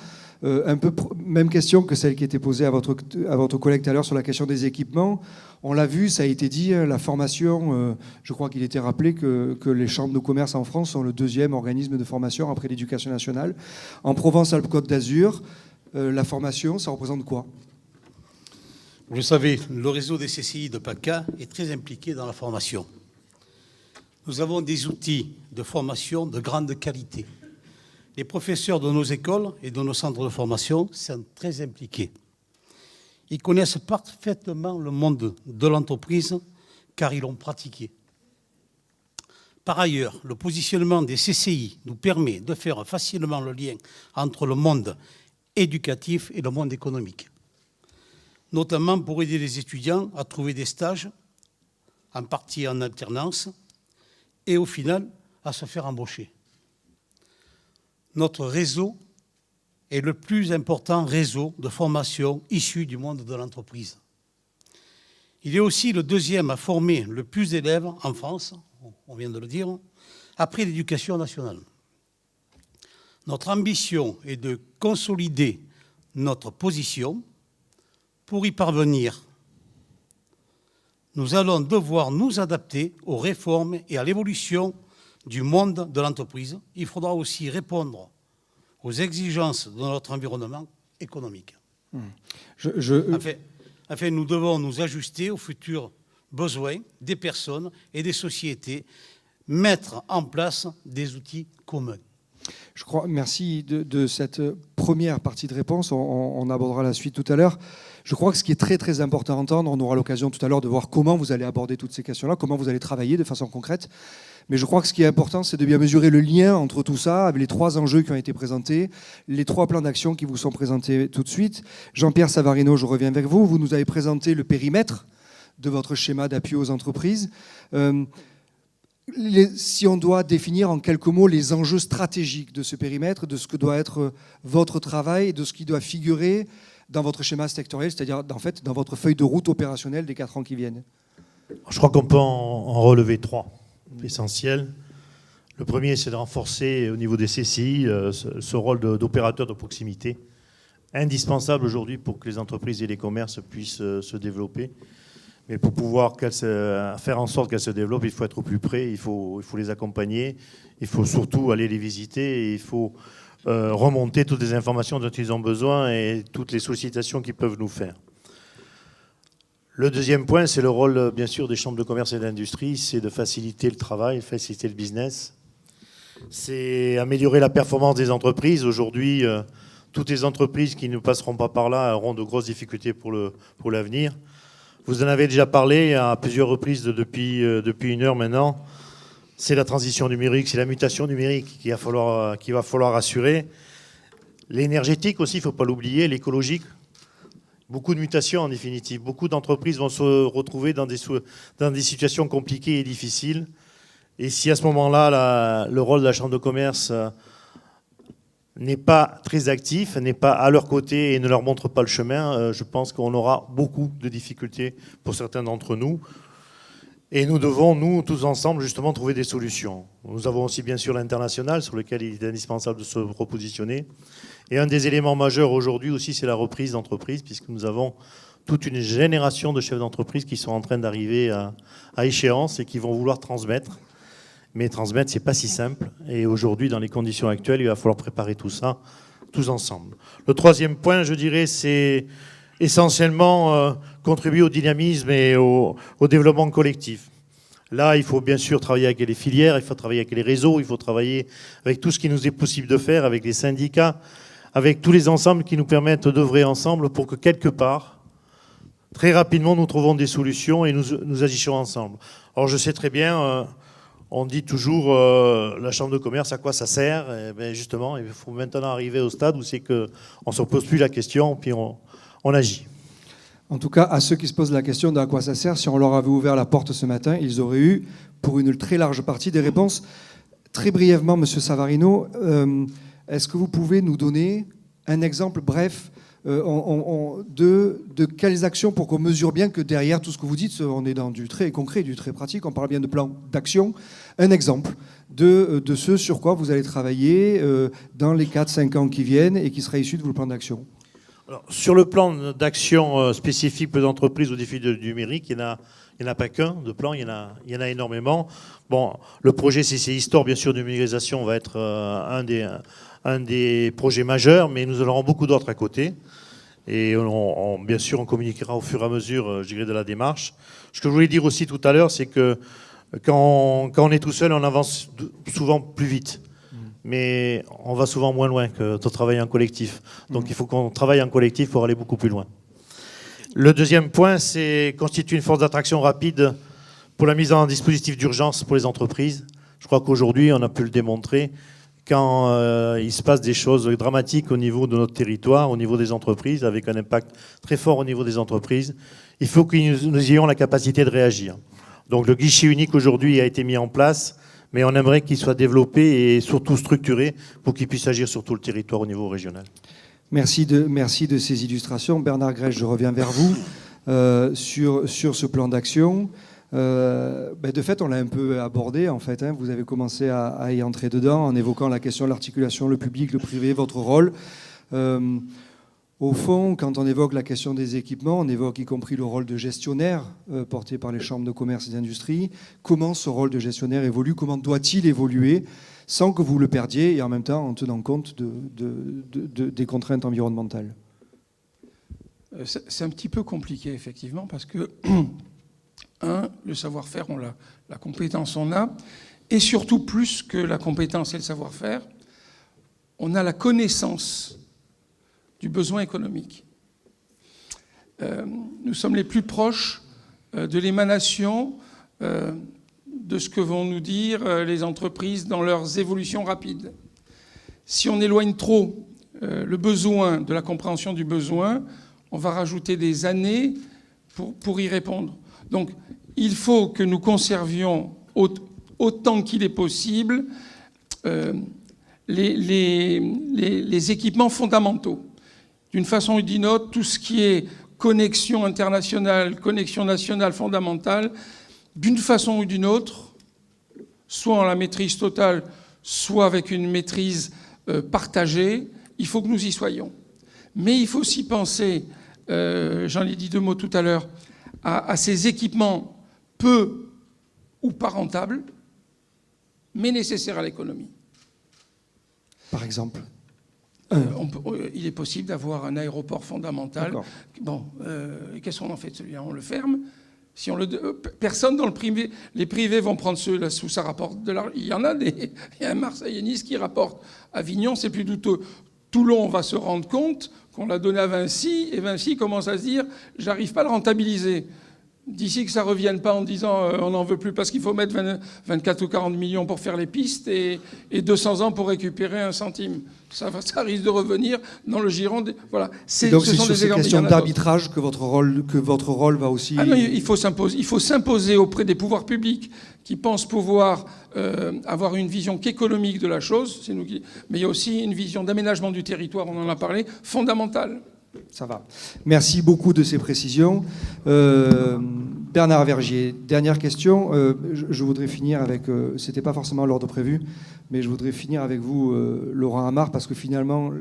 Un peu même question que celle qui était posée à votre collègue tout à l'heure sur la question des équipements. On l'a vu, ça a été dit, la formation, je crois qu'il était rappelé que les chambres de commerce en France sont le deuxième organisme de formation après l'Éducation nationale. En Provence-Alpes-Côte d'Azur, la formation, ça représente quoi? Vous le savez, le réseau des CCI de PACA est très impliqué dans la formation. Nous avons des outils de formation de grande qualité. Les professeurs de nos écoles et de nos centres de formation sont très impliqués. Ils connaissent parfaitement le monde de l'entreprise car ils l'ont pratiqué. Par ailleurs, le positionnement des CCI nous permet de faire facilement le lien entre le monde éducatif et le monde économique, notamment pour aider les étudiants à trouver des stages, en partie en alternance, et au final, à se faire embaucher. Notre réseau est le plus important réseau de formation issu du monde de l'entreprise. Il est aussi le deuxième à former le plus d'élèves en France, on vient de le dire, après l'éducation nationale. Notre ambition est de consolider notre position. Pour y parvenir, nous allons devoir nous adapter aux réformes et à l'évolution du monde de l'entreprise. Il faudra aussi répondre aux exigences de notre environnement économique. Enfin, nous devons nous ajuster aux futurs besoins des personnes et des sociétés, mettre en place des outils communs. Je crois, merci de cette première partie de réponse. On abordera la suite tout à l'heure. Je crois que ce qui est très très important à entendre, on aura l'occasion tout à l'heure de voir comment vous allez aborder toutes ces questions-là, comment vous allez travailler de façon concrète. Mais je crois que ce qui est important, c'est de bien mesurer le lien entre tout ça, avec les trois enjeux qui ont été présentés, les trois plans d'action qui vous sont présentés tout de suite. Jean-Pierre Savarino, je reviens avec vous. Vous nous avez présenté le périmètre de votre schéma d'appui aux entreprises. Si on doit définir en quelques mots les enjeux stratégiques de ce périmètre, de ce que doit être votre travail, de ce qui doit figurer dans votre schéma sectoriel, c'est-à-dire en fait dans votre feuille de route opérationnelle des 4 ans qui viennent. Je crois qu'on peut en relever 3 essentiels. Le premier, c'est de renforcer au niveau des CCI ce rôle d'opérateur de proximité, indispensable aujourd'hui pour que les entreprises et les commerces puissent se développer. Mais pour pouvoir faire en sorte qu'elles se développent, il faut être au plus près, il faut les accompagner, il faut surtout aller les visiter, et il faut remonter toutes les informations dont ils ont besoin et toutes les sollicitations qu'ils peuvent nous faire. Le deuxième point, c'est le rôle, bien sûr, des chambres de commerce et d'industrie, c'est de faciliter le travail, faciliter le business. C'est améliorer la performance des entreprises. Aujourd'hui, toutes les entreprises qui ne passeront pas par là auront de grosses difficultés pour l'avenir. Vous en avez déjà parlé à plusieurs reprises depuis 1 heure maintenant. C'est la transition numérique, c'est la mutation numérique qu'il va falloir assurer. L'énergétique aussi, il ne faut pas l'oublier, l'écologique. Beaucoup de mutations en définitive. Beaucoup d'entreprises vont se retrouver dans des situations compliquées et difficiles. Et si à ce moment-là, le rôle de la Chambre de commerce n'est pas très actif, n'est pas à leur côté et ne leur montre pas le chemin, je pense qu'on aura beaucoup de difficultés pour certains d'entre nous. Et nous devons, nous, tous ensemble, justement, trouver des solutions. Nous avons aussi, bien sûr, l'international, sur lequel il est indispensable de se repositionner. Et un des éléments majeurs aujourd'hui aussi, c'est la reprise d'entreprise, puisque nous avons toute une génération de chefs d'entreprise qui sont en train d'arriver à échéance et qui vont vouloir transmettre. Mais transmettre, c'est pas si simple. Et aujourd'hui, dans les conditions actuelles, il va falloir préparer tout ça, tous ensemble. Le troisième point, je dirais, c'est essentiellement contribuer au dynamisme et au développement collectif. Là, il faut bien sûr travailler avec les filières, il faut travailler avec les réseaux, il faut travailler avec tout ce qui nous est possible de faire, avec les syndicats, avec tous les ensembles qui nous permettent d'œuvrer ensemble pour que quelque part, très rapidement, nous trouvons des solutions et nous agissions ensemble. Alors je sais très bien, on dit toujours la chambre de commerce, à quoi ça sert? Et bien justement, il faut maintenant arriver au stade où c'est qu'on ne se pose plus la question, puis on agit. En tout cas, à ceux qui se posent la question de à quoi ça sert, si on leur avait ouvert la porte ce matin, ils auraient eu, pour une très large partie, des réponses Très brièvement, Monsieur Savarino, est-ce que vous pouvez nous donner un exemple bref de quelles actions pour qu'on mesure bien que derrière tout ce que vous dites, on est dans du très concret, du très pratique, on parle bien de plan d'action. Un exemple de ce sur quoi vous allez travailler dans les 4-5 ans qui viennent et qui sera issu de vos plans d'action. Alors, sur le plan d'action spécifique pour les entreprises au défi du numérique, il n'y en a pas qu'un de plan, il y en a énormément. Bon, le projet CCI Store, bien sûr, de numérisation va être un des projets majeurs, mais nous en aurons beaucoup d'autres à côté. Et bien sûr, on communiquera au fur et à mesure, je dirais, de la démarche. Ce que je voulais dire aussi tout à l'heure, c'est que quand on est tout seul, on avance souvent plus vite. Mais on va souvent moins loin que de travailler en collectif. Donc il faut qu'on travaille en collectif pour aller beaucoup plus loin. Le deuxième point, c'est constituer une force d'attraction rapide pour la mise en dispositif d'urgence pour les entreprises. Je crois qu'aujourd'hui, on a pu le démontrer, quand il se passe des choses dramatiques au niveau de notre territoire, au niveau des entreprises, avec un impact très fort au niveau des entreprises, il faut que nous ayons la capacité de réagir. Donc le guichet unique aujourd'hui a été mis en place, mais on aimerait qu'il soit développé et surtout structuré pour qu'il puisse agir sur tout le territoire au niveau régional. Merci de ces illustrations. Bernard Grèche, je reviens vers vous sur ce plan d'action. De fait, on l'a un peu abordé, en fait. Vous avez commencé à y entrer dedans en évoquant la question de l'articulation, le public, le privé, votre rôle. Au fond, quand on évoque la question des équipements, on évoque y compris le rôle de gestionnaire porté par les chambres de commerce et d'industrie. Comment ce rôle de gestionnaire évolue? Comment doit-il évoluer sans que vous le perdiez et en même temps en tenant compte des contraintes environnementales? C'est un petit peu compliqué, effectivement, parce que, le savoir-faire, on l'a, la compétence, on a, et surtout, plus que la compétence et le savoir-faire, on a la connaissance du besoin économique. Nous sommes les plus proches de l'émanation de ce que vont nous dire les entreprises dans leurs évolutions rapides. Si on éloigne trop le besoin de la compréhension du besoin, on va rajouter des années pour y répondre. Donc, il faut que nous conservions autant qu'il est possible les équipements fondamentaux. D'une façon ou d'une autre, tout ce qui est connexion internationale, connexion nationale fondamentale, d'une façon ou d'une autre, soit en la maîtrise totale, soit avec une maîtrise partagée, il faut que nous y soyons. Mais il faut aussi penser, j'en ai dit 2 mots tout à l'heure, à ces équipements peu ou pas rentables, mais nécessaires à l'économie. Par exemple? Il est possible d'avoir un aéroport fondamental. Bon, qu'est-ce qu'on en fait de celui-là? On le ferme. Si on personne dans le privé, les privés vont prendre ceux-là sous ça rapporte de l'argent. Il y en a il y a un Marseille et Nice qui rapporte. Avignon, c'est plus douteux. Toulon va se rendre compte qu'on l'a donné à Vinci, et Vinci commence à se dire j'arrive pas à le rentabiliser. D'ici que ça ne revienne pas en disant on n'en veut plus parce qu'il faut mettre 24 ou 40 millions pour faire les pistes et 200 ans pour récupérer 1 centime. Ça risque de revenir dans le giron. Voilà. Donc c'est sur ces questions d'arbitrage que votre rôle va aussi... Ah non, il faut s'imposer auprès des pouvoirs publics qui pensent pouvoir avoir une vision qu'économique de la chose. Mais il y a aussi une vision d'aménagement du territoire, on en a parlé, fondamentale. Ça va. Merci beaucoup de ces précisions. Bernard Vergier, dernière question. Je voudrais finir avec... c'était pas forcément l'ordre prévu, mais je voudrais finir avec vous, Laurent Amar, parce que finalement,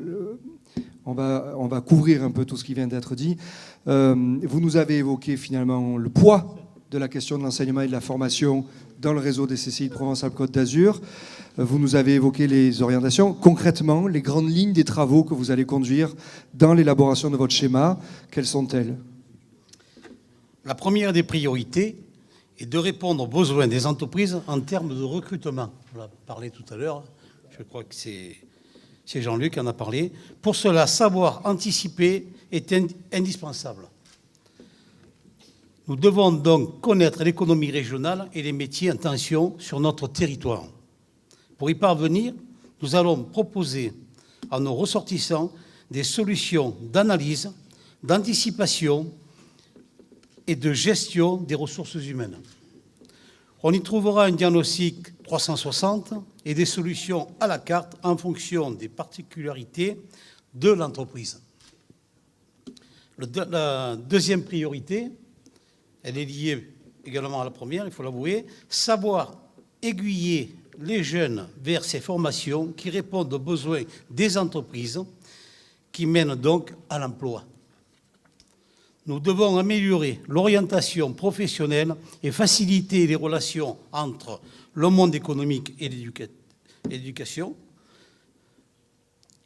on va couvrir un peu tout ce qui vient d'être dit. Vous nous avez évoqué finalement le poids de la question de l'enseignement et de la formation dans le réseau des CCI de Provence-Alpes-Côte d'Azur. Vous nous avez évoqué les orientations. Concrètement, les grandes lignes des travaux que vous allez conduire dans l'élaboration de votre schéma, quelles sont-elles? La première des priorités est de répondre aux besoins des entreprises en termes de recrutement. On l'a parlé tout à l'heure. Je crois que c'est Jean-Luc qui en a parlé. Pour cela, savoir anticiper est indispensable. Nous devons donc connaître l'économie régionale et les métiers en tension sur notre territoire. Pour y parvenir, nous allons proposer à nos ressortissants des solutions d'analyse, d'anticipation et de gestion des ressources humaines. On y trouvera un diagnostic 360 et des solutions à la carte en fonction des particularités de l'entreprise. La deuxième priorité, elle est liée également à la première, il faut l'avouer, savoir aiguiller les jeunes vers ces formations qui répondent aux besoins des entreprises, qui mènent donc à l'emploi. Nous devons améliorer l'orientation professionnelle et faciliter les relations entre le monde économique et l'éducation.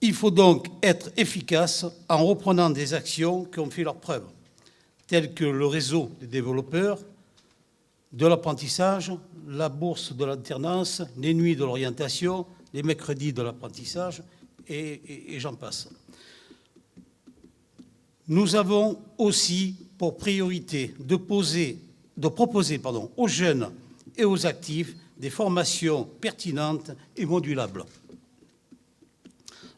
Il faut donc être efficace en reprenant des actions qui ont fait leurs preuves, telles que le réseau des développeurs, de l'apprentissage, la bourse de l'alternance, les nuits de l'orientation, les mercredis de l'apprentissage, et j'en passe. Nous avons aussi pour priorité de proposer aux jeunes et aux actifs des formations pertinentes et modulables.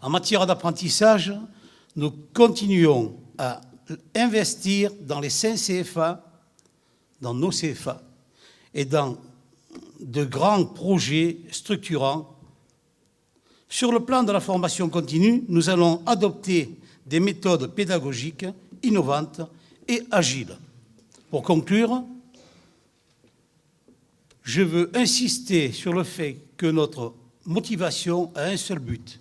En matière d'apprentissage, nous continuons à investir dans les 5 CFA, dans nos CFA, et dans de grands projets structurants. Sur le plan de la formation continue, nous allons adopter des méthodes pédagogiques innovantes et agiles. Pour conclure, je veux insister sur le fait que notre motivation a un seul but.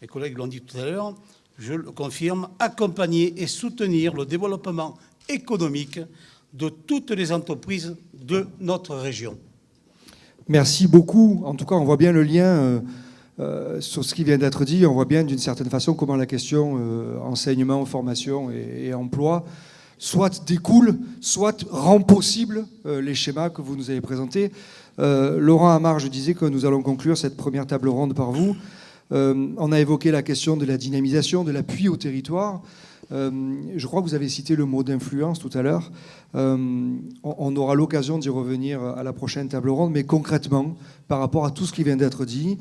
Les collègues l'ont dit tout à l'heure, je le confirme, accompagner et soutenir le développement économique de toutes les entreprises de notre région. Merci beaucoup. En tout cas, on voit bien le lien sur ce qui vient d'être dit. On voit bien d'une certaine façon comment la question enseignement, formation et emploi soit découle, soit rend possible les schémas que vous nous avez présentés. Laurent Amarge disait que nous allons conclure cette première table ronde par vous. On a évoqué la question de la dynamisation, de l'appui au territoire. Je crois que vous avez cité le mot d'influence tout à l'heure. On aura l'occasion d'y revenir à la prochaine table ronde, mais concrètement, par rapport à tout ce qui vient d'être dit,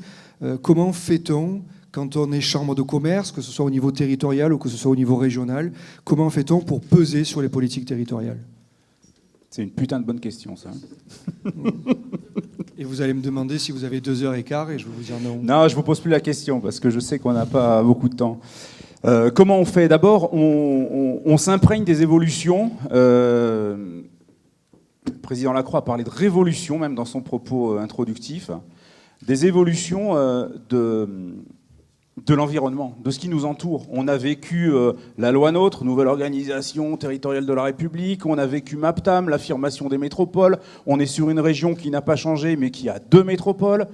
comment fait-on quand on est chambre de commerce, que ce soit au niveau territorial ou que ce soit au niveau régional, comment fait-on pour peser sur les politiques territoriales ? C'est une putain de bonne question, ça. Et vous allez me demander si vous avez 2h15 et je vais vous dire non. Non, je ne vous pose plus la question parce que je sais qu'on n'a pas beaucoup de temps. Comment on fait ? D'abord, on s'imprègne des évolutions. Le président Lacroix a parlé de révolution, même dans son propos introductif. Des évolutions de l'environnement, de ce qui nous entoure. On a vécu la loi NOTRe, nouvelle organisation territoriale de la République. On a vécu MAPTAM, l'affirmation des métropoles. On est sur une région qui n'a pas changé, mais qui a 2 métropoles,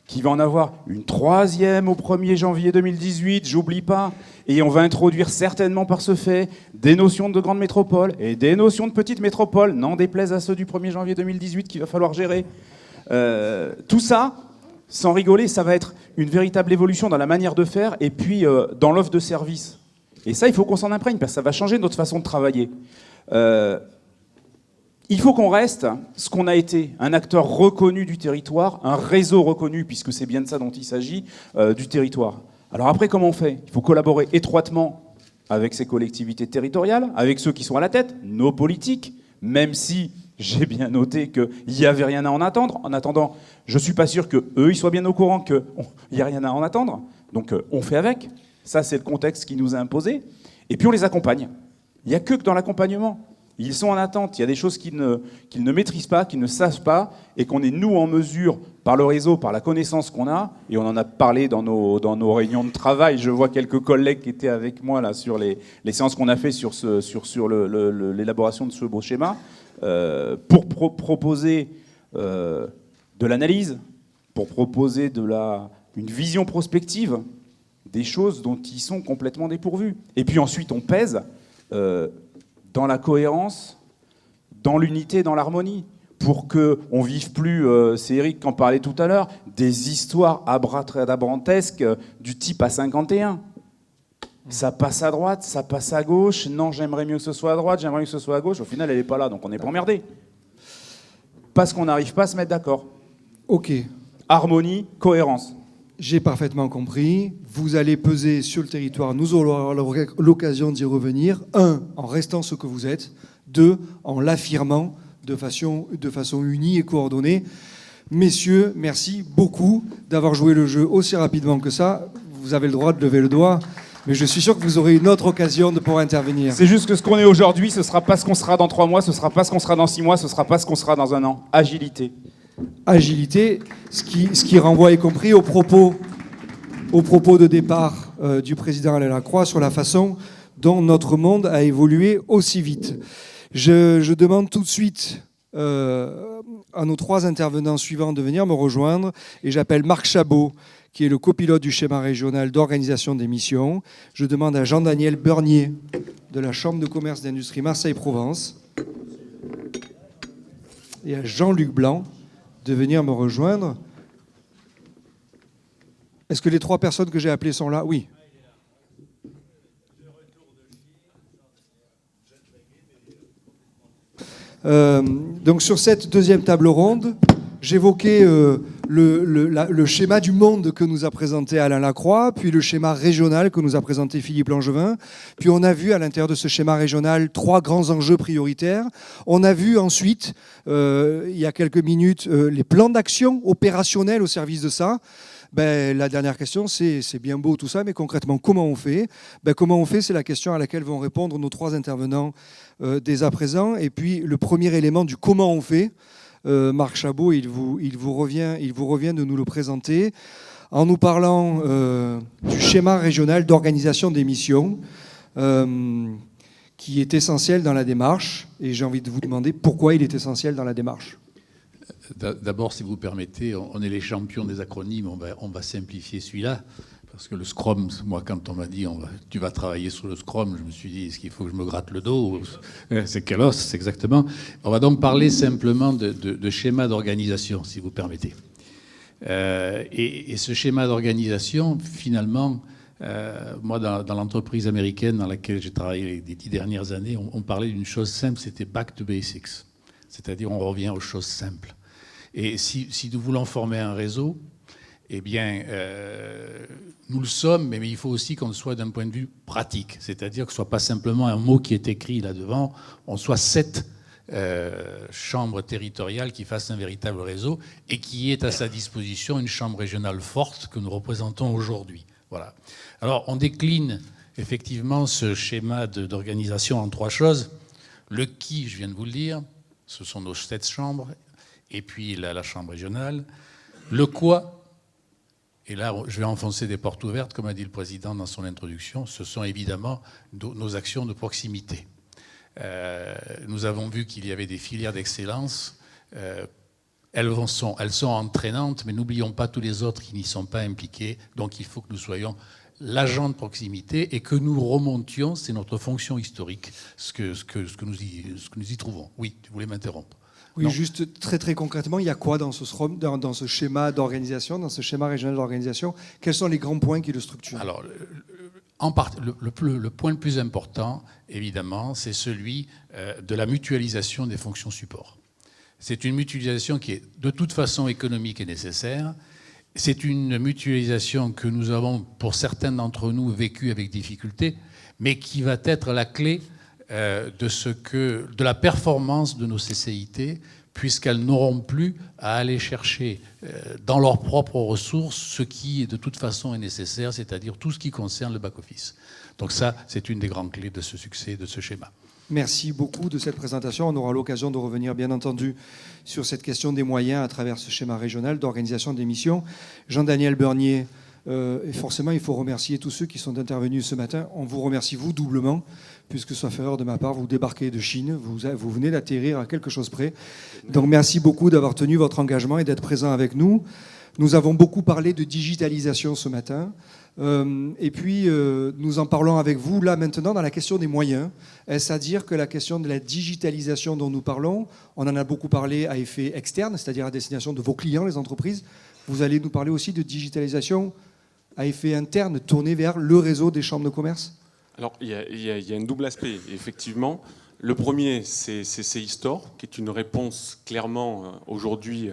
qui va en avoir une 3e au 1er janvier 2018, j'oublie pas. Et on va introduire certainement par ce fait des notions de grande métropole et des notions de petite métropole, n'en déplaise à ceux du 1er janvier 2018 qu'il va falloir gérer. Tout ça, sans rigoler, ça va être une véritable évolution dans la manière de faire et puis dans l'offre de service. Et ça, il faut qu'on s'en imprègne parce que ça va changer notre façon de travailler. Il faut qu'on reste ce qu'on a été, un acteur reconnu du territoire, un réseau reconnu, puisque c'est bien de ça dont il s'agit, du territoire. Alors après, comment on fait ? Il faut collaborer étroitement avec ces collectivités territoriales, avec ceux qui sont à la tête, nos politiques, même si j'ai bien noté qu'il n'y avait rien à en attendre. En attendant, je ne suis pas sûr qu'eux, ils soient bien au courant qu'il n'y a rien à en attendre. Donc on fait avec. Ça, c'est le contexte qui nous a imposé. Et puis on les accompagne. Il n'y a que dans l'accompagnement. Ils sont en attente. Il y a des choses qu'ils ne maîtrisent pas, qu'ils ne savent pas, et qu'on est, nous, en mesure, par le réseau, par la connaissance qu'on a, et on en a parlé dans nos réunions de travail. Je vois quelques collègues qui étaient avec moi là, sur les séances qu'on a fait sur l'élaboration de ce beau schéma, pour proposer de l'analyse, pour proposer une vision prospective des choses dont ils sont complètement dépourvus. Et puis ensuite, on pèse dans la cohérence, dans l'unité, dans l'harmonie, pour qu'on ne vive plus, c'est Eric qui en parlait tout à l'heure, des histoires abracadabrantesques du type A51. Ça passe à droite, ça passe à gauche, non, j'aimerais mieux que ce soit à droite, j'aimerais mieux que ce soit à gauche, au final, elle n'est pas là, donc on n'est pas emmerdé. Parce qu'on n'arrive pas à se mettre d'accord. Ok. Harmonie, cohérence. J'ai parfaitement compris. Vous allez peser sur le territoire. Nous aurons l'occasion d'y revenir. 1, en restant ce que vous êtes. 2, en l'affirmant de façon unie et coordonnée. Messieurs, merci beaucoup d'avoir joué le jeu aussi rapidement que ça. Vous avez le droit de lever le doigt, mais je suis sûr que vous aurez une autre occasion de pouvoir intervenir. C'est juste que ce qu'on est aujourd'hui, ce ne sera pas ce qu'on sera dans 3 mois, ce ne sera pas ce qu'on sera dans 6 mois, ce ne sera pas ce qu'on sera dans 1 an. Agilité. Agilité, ce qui renvoie y compris au propos de départ du président Alain Lacroix sur la façon dont notre monde a évolué aussi vite. Je demande tout de suite à nos 3 intervenants suivants de venir me rejoindre et j'appelle Marc Chabot, qui est le copilote du schéma régional d'organisation des missions. Je demande à Jean-Daniel Bernier de la Chambre de commerce d'industrie Marseille-Provence et à Jean-Luc Blanc de venir me rejoindre. Est-ce que les 3 personnes que j'ai appelées sont là? Oui. Donc sur cette deuxième table ronde, j'évoquais le schéma du monde que nous a présenté Alain Lacroix, puis le schéma régional que nous a présenté Philippe Langevin. Puis on a vu à l'intérieur de ce schéma régional 3 grands enjeux prioritaires. On a vu ensuite, il y a quelques minutes, les plans d'action opérationnels au service de ça. La dernière question, c'est bien beau tout ça, mais concrètement, comment on fait? Comment on fait, c'est la question à laquelle vont répondre nos 3 intervenants dès à présent. Et puis, le premier élément du comment on fait, Marc Chabot, il vous revient de nous le présenter en nous parlant du schéma régional d'organisation des missions, qui est essentiel dans la démarche. Et j'ai envie de vous demander pourquoi il est essentiel dans la démarche. D'abord, si vous permettez, on est les champions des acronymes, on va simplifier celui-là, parce que le Scrum, moi, quand on m'a dit tu vas travailler sur le Scrum, je me suis dit, est-ce qu'il faut que je me gratte le dos? C'est quel os, c'est exactement. On va donc parler simplement de schéma d'organisation, si vous permettez. Et ce schéma d'organisation, finalement, moi, dans l'entreprise américaine dans laquelle j'ai travaillé les 10 dernières années, on parlait d'une chose simple, c'était back to basics. C'est-à-dire on revient aux choses simples. Et si nous voulons former un réseau, eh bien, nous le sommes, mais il faut aussi qu'on soit d'un point de vue pratique. C'est-à-dire que ce ne soit pas simplement un mot qui est écrit là-devant, on soit 7 chambres territoriales qui fassent un véritable réseau et qui ait à sa disposition une chambre régionale forte que nous représentons aujourd'hui. Voilà. Alors, on décline effectivement ce schéma d'organisation en 3 choses. Le qui, je viens de vous le dire, ce sont nos 7 chambres, et puis la chambre régionale. Le quoi, et là je vais enfoncer des portes ouvertes, comme a dit le président dans son introduction, ce sont évidemment nos actions de proximité. Nous avons vu qu'il y avait des filières d'excellence. Elles sont entraînantes, mais n'oublions pas tous les autres qui n'y sont pas impliqués. Donc il faut que nous soyons l'agent de proximité et que nous remontions, c'est notre fonction historique, ce que nous y trouvons. Oui, tu voulais m'interrompre. Oui, non. Juste très concrètement, il y a quoi dans ce schéma d'organisation, dans ce schéma régional d'organisation? Quels sont les grands points qui le structurent? Alors, le point le plus important, évidemment, c'est celui de la mutualisation des fonctions support. C'est une mutualisation qui est de toute façon économique et nécessaire. C'est une mutualisation que nous avons, pour certains d'entre nous, vécue avec difficulté, mais qui va être la clé de la performance de nos CCIT, puisqu'elles n'auront plus à aller chercher dans leurs propres ressources ce qui, de toute façon, est nécessaire, c'est-à-dire tout ce qui concerne le back-office. Donc ça, c'est une des grandes clés de ce succès, de ce schéma. Merci beaucoup de cette présentation. On aura l'occasion de revenir, bien entendu, sur cette question des moyens à travers ce schéma régional d'organisation des missions. Jean-Daniel Bernier, et forcément, il faut remercier tous ceux qui sont intervenus ce matin. On vous remercie, vous, doublement, puisque, sauf erreur de ma part, vous débarquez de Chine, vous venez d'atterrir à quelque chose près. Donc merci beaucoup d'avoir tenu votre engagement et d'être présent avec nous. Nous avons beaucoup parlé de digitalisation ce matin. Et puis, nous en parlons avec vous, là, maintenant, dans la question des moyens. Est-ce à dire que la question de la digitalisation dont nous parlons, on en a beaucoup parlé à effet externe, c'est-à-dire à destination de vos clients, les entreprises. Vous allez nous parler aussi de digitalisation à effet interne, tournée vers le réseau des chambres de commerce? Alors, il y a un double aspect, effectivement. Le premier, c'est CCI-Store, qui est une réponse clairement, aujourd'hui,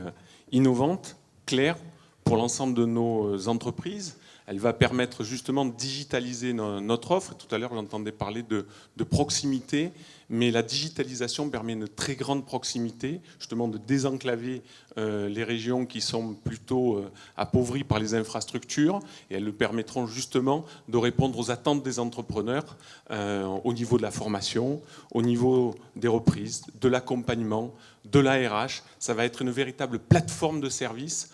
innovante, claire, pour l'ensemble de nos entreprises. Elle va permettre justement de digitaliser notre offre. Tout à l'heure, j'entendais parler de proximité, mais la digitalisation permet une très grande proximité, justement de désenclaver les régions qui sont plutôt appauvries par les infrastructures, et elles le permettront justement de répondre aux attentes des entrepreneurs au niveau de la formation, au niveau des reprises, de l'accompagnement, de l'ARH. Ça va être une véritable plateforme de services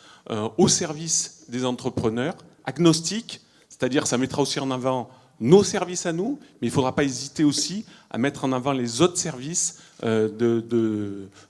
au service des entrepreneurs, agnostique, c'est-à-dire ça mettra aussi en avant nos services à nous, mais il ne faudra pas hésiter aussi à mettre en avant les autres services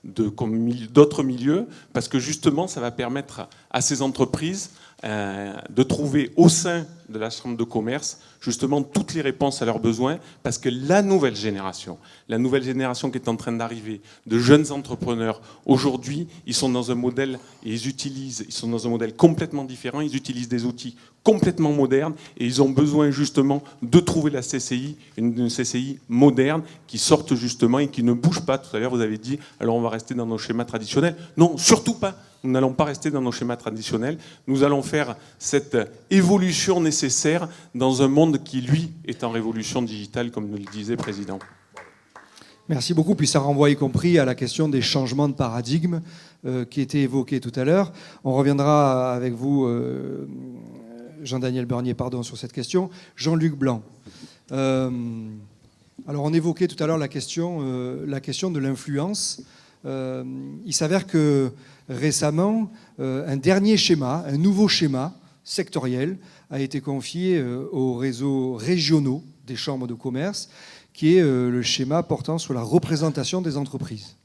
d'autres milieux, parce que justement, ça va permettre à ces entreprises de trouver au sein de la Chambre de commerce justement toutes les réponses à leurs besoins, parce que la nouvelle génération qui est en train d'arriver, de jeunes entrepreneurs, aujourd'hui, ils sont dans un modèle, et ils sont dans un modèle complètement différent, ils utilisent des outils complètement modernes, et ils ont besoin justement de trouver la CCI, une CCI moderne, qui sorte justement et qui ne bouge pas. Tout à l'heure, vous avez dit, alors on va rester dans nos schémas traditionnels. Non, surtout pas. Nous n'allons pas rester dans nos schémas traditionnels. Nous allons faire cette évolution nécessaire dans un monde qui, lui, est en révolution digitale, comme nous le disait le Président. Merci beaucoup. Puis ça renvoie y compris à la question des changements de paradigme qui étaient évoqués tout à l'heure. On reviendra avec vous, Jean-Daniel Bernier, sur cette question. Jean-Luc Blanc. Alors on évoquait tout à l'heure la question de l'influence. Il s'avère que récemment, un dernier schéma, un nouveau schéma sectoriel a été confié aux réseaux régionaux des chambres de commerce, qui est le schéma portant sur la représentation des entreprises.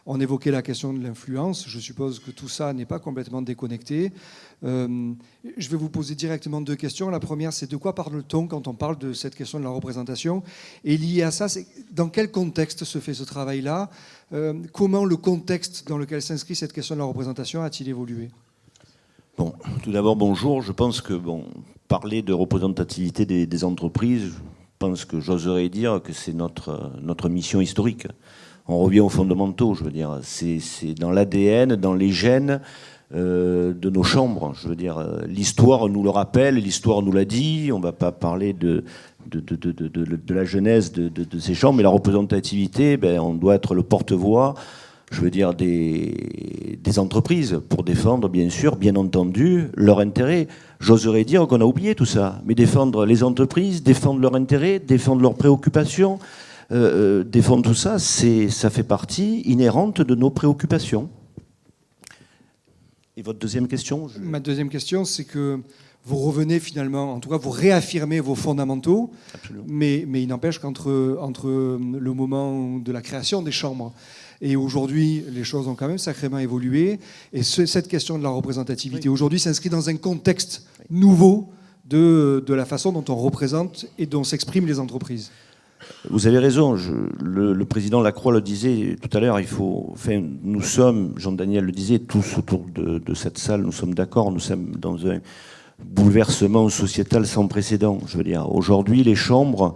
On évoquait la question de l'influence. Je suppose que tout ça n'est pas complètement déconnecté. Je vais vous poser directement deux questions. La première, c'est de quoi parle-t-on quand on parle de cette question de la représentation? Et lié à ça, c'est dans quel contexte se fait ce travail-là? Comment le contexte dans lequel s'inscrit cette question de la représentation a-t-il évolué? Bon, tout d'abord, bonjour. Je pense que parler de représentativité des entreprises, je pense que j'oserais dire que c'est notre mission historique. On revient aux fondamentaux, je veux dire. C'est dans l'ADN, dans les gènes de nos chambres. Je veux dire, l'histoire nous le rappelle, l'histoire nous l'a dit. On ne va pas parler de la genèse de ces chambres, mais la représentativité, on doit être le porte-voix, je veux dire, des entreprises pour défendre, bien sûr, bien entendu, leurs intérêts. J'oserais dire qu'on a oublié tout ça. Mais défendre les entreprises, défendre leurs intérêts, défendre leurs préoccupations, défendre tout ça, ça fait partie inhérente de nos préoccupations. Et votre deuxième question? Ma deuxième question, c'est que vous revenez finalement, en tout cas vous réaffirmez vos fondamentaux, mais il n'empêche qu'entre le moment de la création des chambres et aujourd'hui, les choses ont quand même sacrément évolué. Et cette question de la représentativité aujourd'hui s'inscrit dans un contexte nouveau de la façon dont on représente et dont s'expriment les entreprises. Vous avez raison, le président Lacroix le disait tout à l'heure, nous sommes, Jean-Daniel le disait, tous autour de cette salle, nous sommes d'accord, nous sommes dans un bouleversement sociétal sans précédent. Je veux dire, aujourd'hui, les chambres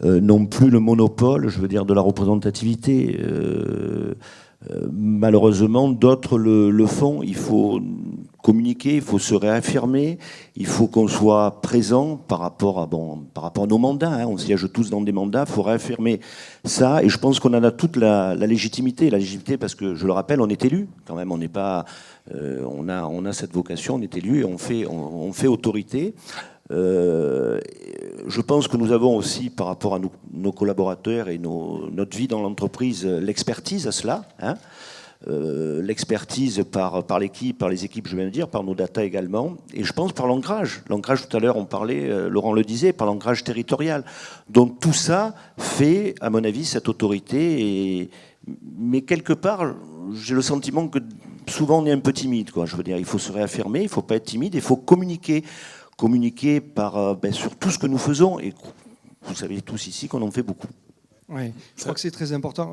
n'ont plus le monopole, je veux dire, de la représentativité. Malheureusement, d'autres le font. Il faut communiquer, il faut se réaffirmer, il faut qu'on soit présent par rapport à nos mandats. On siège tous dans des mandats, il faut réaffirmer ça. Et je pense qu'on en a toute la légitimité. La légitimité parce que, je le rappelle, on est élu quand même. On n'est pas, on a cette vocation, on est élu et on fait autorité. Je pense que nous avons aussi, par rapport à nos collaborateurs et notre vie dans l'entreprise, l'expertise à cela. L'expertise par l'équipe, par les équipes, je viens de dire, par nos data également. Et je pense par l'ancrage. L'ancrage, tout à l'heure, on parlait, Laurent le disait, par l'ancrage territorial. Donc tout ça fait, à mon avis, cette autorité. Mais quelque part, j'ai le sentiment que souvent on est un peu timide, quoi. Je veux dire, il faut se réaffirmer, il ne faut pas être timide, il faut communiquer. Communiquer sur tout ce que nous faisons. Et vous savez tous ici qu'on en fait beaucoup. Oui, je crois que c'est très important.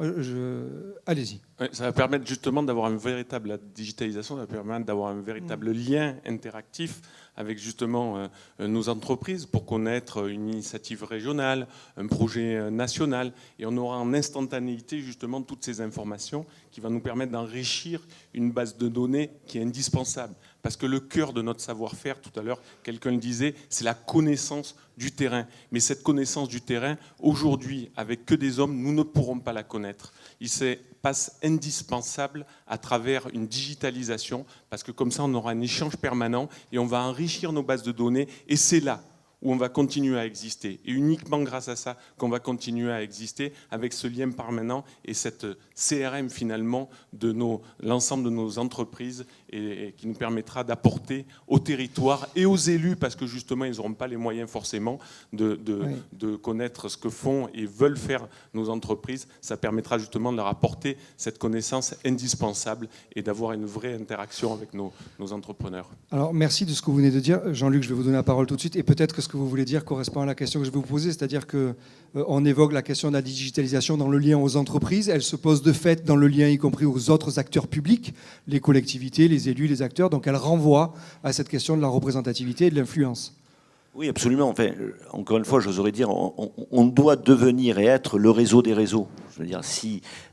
Allez-y. Ouais, ça va permettre justement d'avoir la digitalisation va permettre d'avoir un véritable lien interactif avec justement nos entreprises pour connaître une initiative régionale, un projet national, et on aura en instantanéité justement toutes ces informations qui va nous permettre d'enrichir une base de données qui est indispensable. Parce que le cœur de notre savoir-faire, tout à l'heure, quelqu'un le disait, c'est la connaissance du terrain. Mais cette connaissance du terrain, aujourd'hui, avec que des hommes, nous ne pourrons pas la connaître. Il passe indispensable à travers une digitalisation, parce que comme ça, on aura un échange permanent et on va enrichir nos bases de données. Et c'est là où on va continuer à exister. Et uniquement grâce à ça qu'on va continuer à exister avec ce lien permanent et cette CRM finalement de l'ensemble de nos entreprises et qui nous permettra d'apporter au territoire et aux élus, parce que justement ils n'auront pas les moyens forcément de connaître ce que font et veulent faire nos entreprises. Ça permettra justement de leur apporter cette connaissance indispensable et d'avoir une vraie interaction avec nos entrepreneurs. Alors merci de ce que vous venez de dire. Jean-Luc, je vais vous donner la parole tout de suite et peut-être que ce que vous voulez dire correspond à la question que je vais vous poser, c'est-à-dire qu'on évoque la question de la digitalisation dans le lien aux entreprises. Elle se pose de fait dans le lien y compris aux autres acteurs publics, les collectivités, les élus, les acteurs. Donc elle renvoie à cette question de la représentativité et de l'influence. Oui, absolument. Enfin, encore une fois, j'oserais dire, on doit devenir et être le réseau des réseaux. Je veux dire,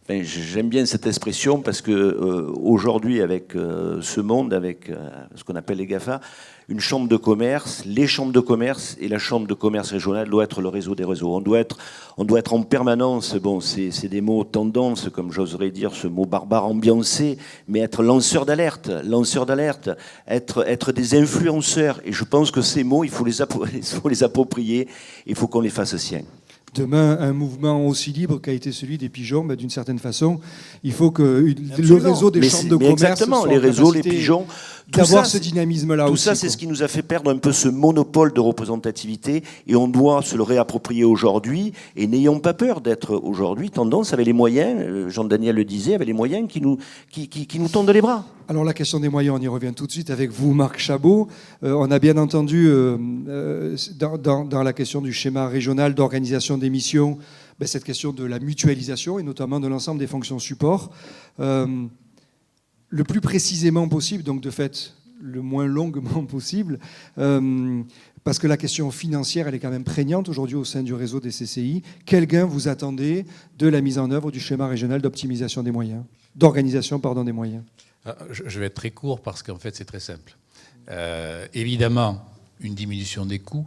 j'aime bien cette expression parce que aujourd'hui, avec ce monde, avec ce qu'on appelle les GAFA, une chambre de commerce, les chambres de commerce et la chambre de commerce régionale doit être le réseau des réseaux. On doit être en permanence, bon, c'est des mots tendance, comme j'oserais dire ce mot barbare ambiancé, mais être lanceur d'alerte, être des influenceurs. Et je pense que ces mots, il faut les approprier, il faut qu'on les fasse siens. Demain, un mouvement aussi libre qu'a été celui des pigeons, d'une certaine façon, il faut que le réseau des chambres de commerce... Exactement, les réseaux, les pigeons... D'avoir ce dynamisme-là aussi. Tout ça, c'est ce qui nous a fait perdre un peu ce monopole de représentativité et on doit se le réapproprier aujourd'hui et n'ayons pas peur d'être aujourd'hui tendance avec les moyens, Jean-Daniel le disait, avec les moyens qui nous tendent les bras. Alors la question des moyens, on y revient tout de suite avec vous, Marc Chabot. On a bien entendu dans la question du schéma régional d'organisation des missions, cette question de la mutualisation et notamment de l'ensemble des fonctions support. Le plus précisément possible, donc de fait le moins longuement possible, parce que la question financière, elle est quand même prégnante aujourd'hui au sein du réseau des CCI. Quel gain vous attendez de la mise en œuvre du schéma régional d'optimisation des moyens, d'organisation, des moyens? Je vais être très court parce qu'en fait c'est très simple. Évidemment, une diminution des coûts,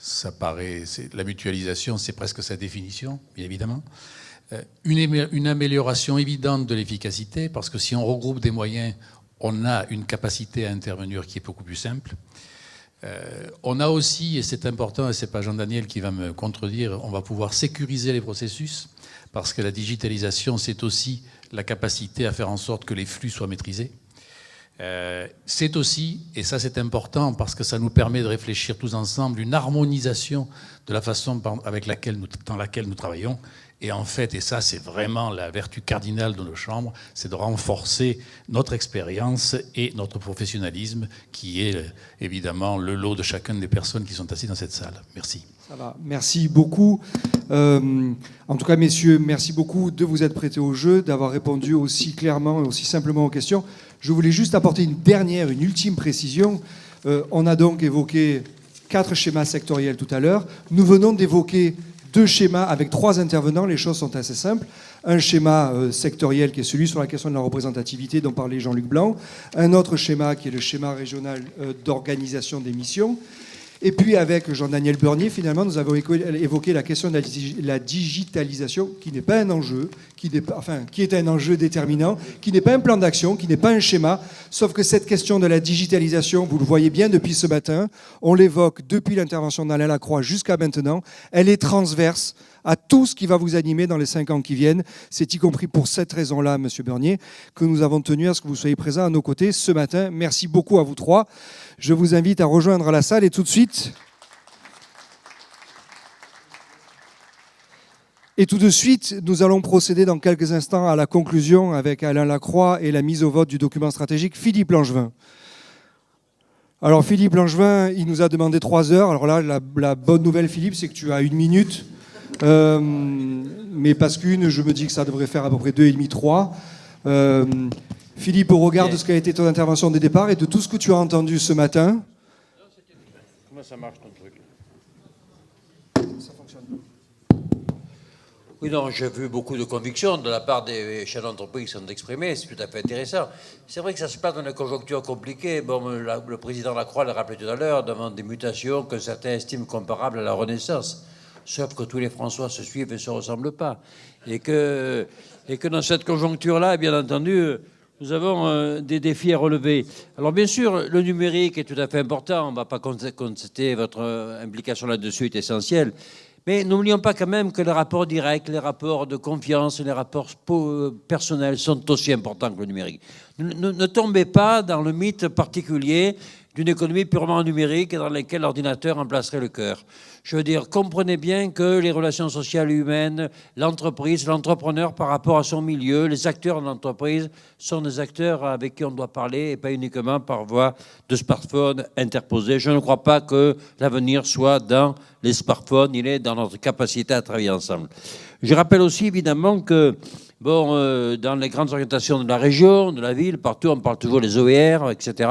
ça paraît, la mutualisation, c'est presque sa définition, bien évidemment. Une amélioration évidente de l'efficacité, parce que si on regroupe des moyens, on a une capacité à intervenir qui est beaucoup plus simple. On a aussi, et c'est important, et ce n'est pas Jean-Daniel qui va me contredire, on va pouvoir sécuriser les processus, parce que la digitalisation, c'est aussi la capacité à faire en sorte que les flux soient maîtrisés. C'est aussi, et ça c'est important, parce que ça nous permet de réfléchir tous ensemble, une harmonisation de la façon dans laquelle nous travaillons. Et en fait, et ça c'est vraiment la vertu cardinale de nos chambres, c'est de renforcer notre expérience et notre professionnalisme, qui est évidemment le lot de chacune des personnes qui sont assises dans cette salle. Merci. Ça va. Merci beaucoup. En tout cas, messieurs, merci beaucoup de vous être prêtés au jeu, d'avoir répondu aussi clairement et aussi simplement aux questions. Je voulais juste apporter une ultime précision. On a donc évoqué 4 schémas sectoriels tout à l'heure. Nous venons d'évoquer 2 schémas avec 3 intervenants. Les choses sont assez simples. Un schéma sectoriel qui est celui sur la question de la représentativité dont parlait Jean-Luc Blanc. Un autre schéma qui est le schéma régional d'organisation des missions. Et puis avec Jean-Daniel Bernier, finalement, nous avons évoqué la question de la digitalisation, qui n'est pas un enjeu, qui est un enjeu déterminant, qui n'est pas un plan d'action, qui n'est pas un schéma, sauf que cette question de la digitalisation, vous le voyez bien depuis ce matin, on l'évoque depuis l'intervention d'Alain Lacroix jusqu'à maintenant, elle est transverse à tout ce qui va vous animer dans les 5 ans qui viennent. C'est y compris pour cette raison-là, Monsieur Bernier, que nous avons tenu à ce que vous soyez présents à nos côtés ce matin. Merci beaucoup à vous 3. Je vous invite à rejoindre la salle et tout de suite... Et tout de suite, nous allons procéder dans quelques instants à la conclusion avec Alain Lacroix et la mise au vote du document stratégique. Philippe Langevin. Alors Philippe Langevin, il nous a demandé 3 heures. Alors là, la bonne nouvelle, Philippe, c'est que tu as 1 minute. Mais parce qu'une, je me dis que ça devrait faire à peu près 2,5, 3. Philippe, au regard de ce qu'a été ton intervention des départs et de tout ce que tu as entendu ce matin, Comment ça marche ton truc? Ça fonctionne. Oui, non, j'ai vu beaucoup de convictions de la part des chefs d'entreprise qui sont exprimées, c'est tout à fait intéressant. C'est vrai que ça se passe dans une conjoncture compliquée. Bon, le président Lacroix l'a rappelé tout à l'heure, devant des mutations que certains estiment comparables à la Renaissance. Sauf que tous les François se suivent et ne se ressemblent pas. Et que dans cette conjoncture-là, bien entendu, nous avons des défis à relever. Alors bien sûr, le numérique est tout à fait important. On ne va pas contester votre implication là-dessus, est essentielle. Mais n'oublions pas quand même que les rapports directs, les rapports de confiance, les rapports personnels sont aussi importants que le numérique. Ne tombez pas dans le mythe particulier d'une économie purement numérique dans laquelle l'ordinateur remplacerait le cœur. Je veux dire, comprenez bien que les relations sociales et humaines, l'entreprise, l'entrepreneur par rapport à son milieu, les acteurs de l'entreprise sont des acteurs avec qui on doit parler et pas uniquement par voie de smartphone interposé. Je ne crois pas que l'avenir soit dans les smartphones, il est dans notre capacité à travailler ensemble. Je rappelle aussi évidemment que dans les grandes orientations de la région, de la ville, partout on parle toujours des OER, etc.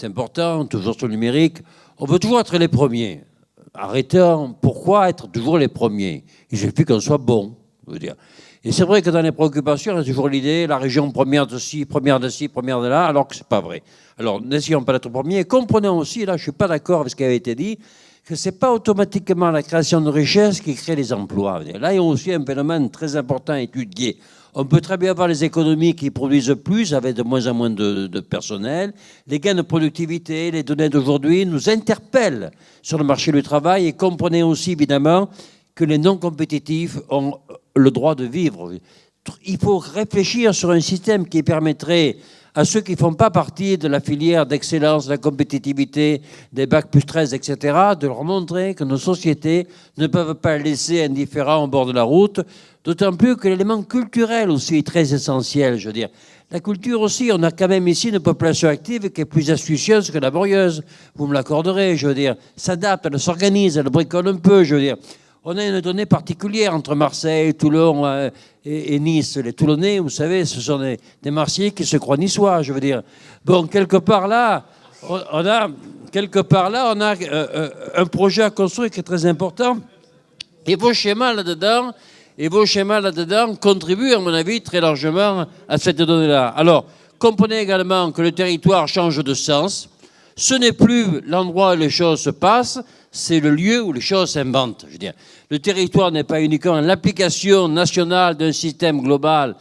C'est important, toujours sur le numérique. On veut toujours être les premiers. Arrêtons. Pourquoi être toujours les premiers? Il suffit qu'on soit bon, je veux dire. Et c'est vrai que dans les préoccupations, il y a toujours l'idée, la région première de ci, première de ci, première de là, alors que c'est pas vrai. Alors, n'essayons pas d'être premiers. Et comprenons aussi, là, je suis pas d'accord avec ce qui avait été dit, que c'est pas automatiquement la création de richesses qui crée les emplois. Là, il y a aussi un phénomène très important à étudier. On peut très bien avoir les économies qui produisent plus avec de moins en moins de personnel. Les gains de productivité, les données d'aujourd'hui nous interpellent sur le marché du travail et comprenez aussi évidemment que les non-compétitifs ont le droit de vivre. Il faut réfléchir sur un système qui permettrait à ceux qui ne font pas partie de la filière d'excellence, de la compétitivité, des bacs plus 13, etc., de leur montrer que nos sociétés ne peuvent pas laisser indifférents au bord de la route, d'autant plus que l'élément culturel aussi est très essentiel, je veux dire. La culture aussi, on a quand même ici une population active qui est plus astucieuse que laborieuse, vous me l'accorderez, je veux dire. S'adapte, elle s'organise, elle bricole un peu, je veux dire. On a une donnée particulière entre Marseille, Toulon et Nice. Les Toulonnais, vous savez, ce sont des Marseillais qui se croient niçois, je veux dire. Bon, quelque part là, on a un projet à construire qui est très important. Et vos schémas là-dedans contribuent, à mon avis, très largement à cette donnée-là. Alors, comprenez également que le territoire change de sens. Ce n'est plus l'endroit où les choses se passent, c'est le lieu où les choses s'inventent. Je veux dire, le territoire n'est pas uniquement l'application nationale d'un système global,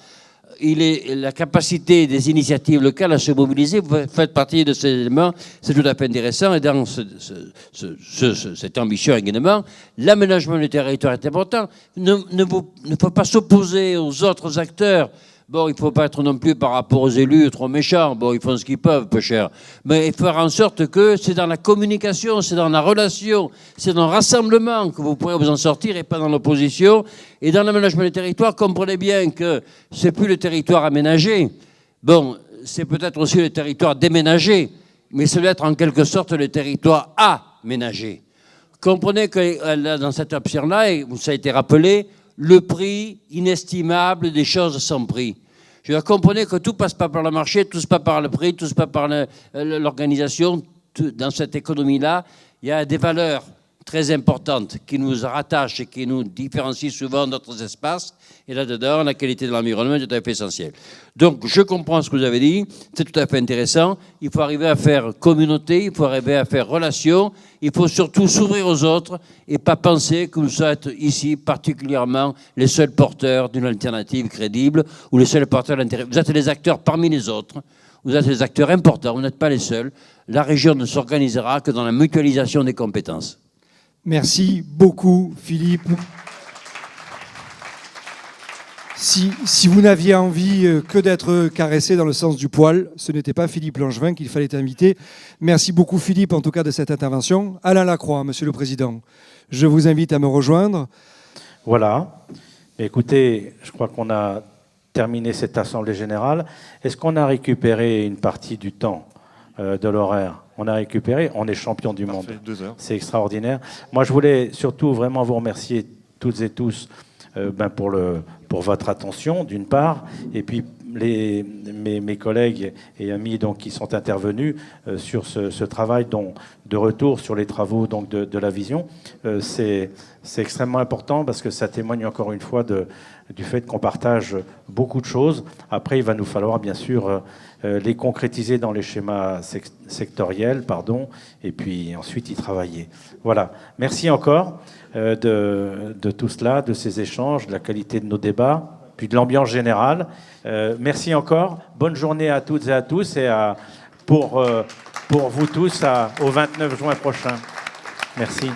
il est la capacité des initiatives locales à se mobiliser. Vous faites partie de ces éléments, c'est tout à fait intéressant. Et dans cette ambition également, l'aménagement du territoire est important. Ne faut pas s'opposer aux autres acteurs. Bon, il ne faut pas être non plus par rapport aux élus trop méchants. Bon, ils font ce qu'ils peuvent, peu cher. Mais faire en sorte que c'est dans la communication, c'est dans la relation, c'est dans le rassemblement que vous pourrez vous en sortir et pas dans l'opposition. Et dans l'aménagement du territoire, comprenez bien que c'est plus le territoire aménagé. Bon, c'est peut-être aussi le territoire déménagé, mais c'est être en quelque sorte le territoire aménagé. Comprenez que dans cette option-là, et ça a été rappelé, le prix inestimable des choses sans prix. Je veux dire, comprenez que tout passe pas par le marché, tout se passe par le prix, tout se passe par l'organisation. Dans cette économie-là, il y a des valeurs très importantes qui nous rattachent et qui nous différencient souvent d'autres espaces. Et là-dedans, la qualité de l'environnement est tout à fait essentielle. Donc, je comprends ce que vous avez dit, c'est tout à fait intéressant. Il faut arriver à faire communauté, il faut arriver à faire relation, il faut surtout s'ouvrir aux autres et pas penser que vous êtes ici particulièrement les seuls porteurs d'une alternative crédible ou les seuls porteurs d'intérêt. Vous êtes les acteurs parmi les autres, vous êtes les acteurs importants, vous n'êtes pas les seuls. La région ne s'organisera que dans la mutualisation des compétences. Merci beaucoup, Philippe. Si vous n'aviez envie que d'être caressé dans le sens du poil, ce n'était pas Philippe Langevin qu'il fallait inviter. Merci beaucoup, Philippe, en tout cas, de cette intervention. Alain Lacroix, Monsieur le Président, je vous invite à me rejoindre. Voilà. Écoutez, je crois qu'on a terminé cette Assemblée Générale. Est-ce qu'on a récupéré une partie du temps de l'horaire? On a récupéré, on est champion du monde. 2 heures. C'est extraordinaire. Moi, je voulais surtout vraiment vous remercier toutes et tous pour votre attention, d'une part, et puis mes collègues et amis donc, qui sont intervenus sur ce travail de retour sur les travaux donc, de la vision. C'est extrêmement important parce que ça témoigne encore une fois du fait qu'on partage beaucoup de choses. Après, il va nous falloir bien sûr les concrétiser dans les schémas sectoriels, et puis ensuite y travailler. Voilà. Merci encore de tout cela, de ces échanges, de la qualité de nos débats, puis de l'ambiance générale. Merci encore. Bonne journée à toutes et à tous et pour vous tous au 29 juin prochain. Merci.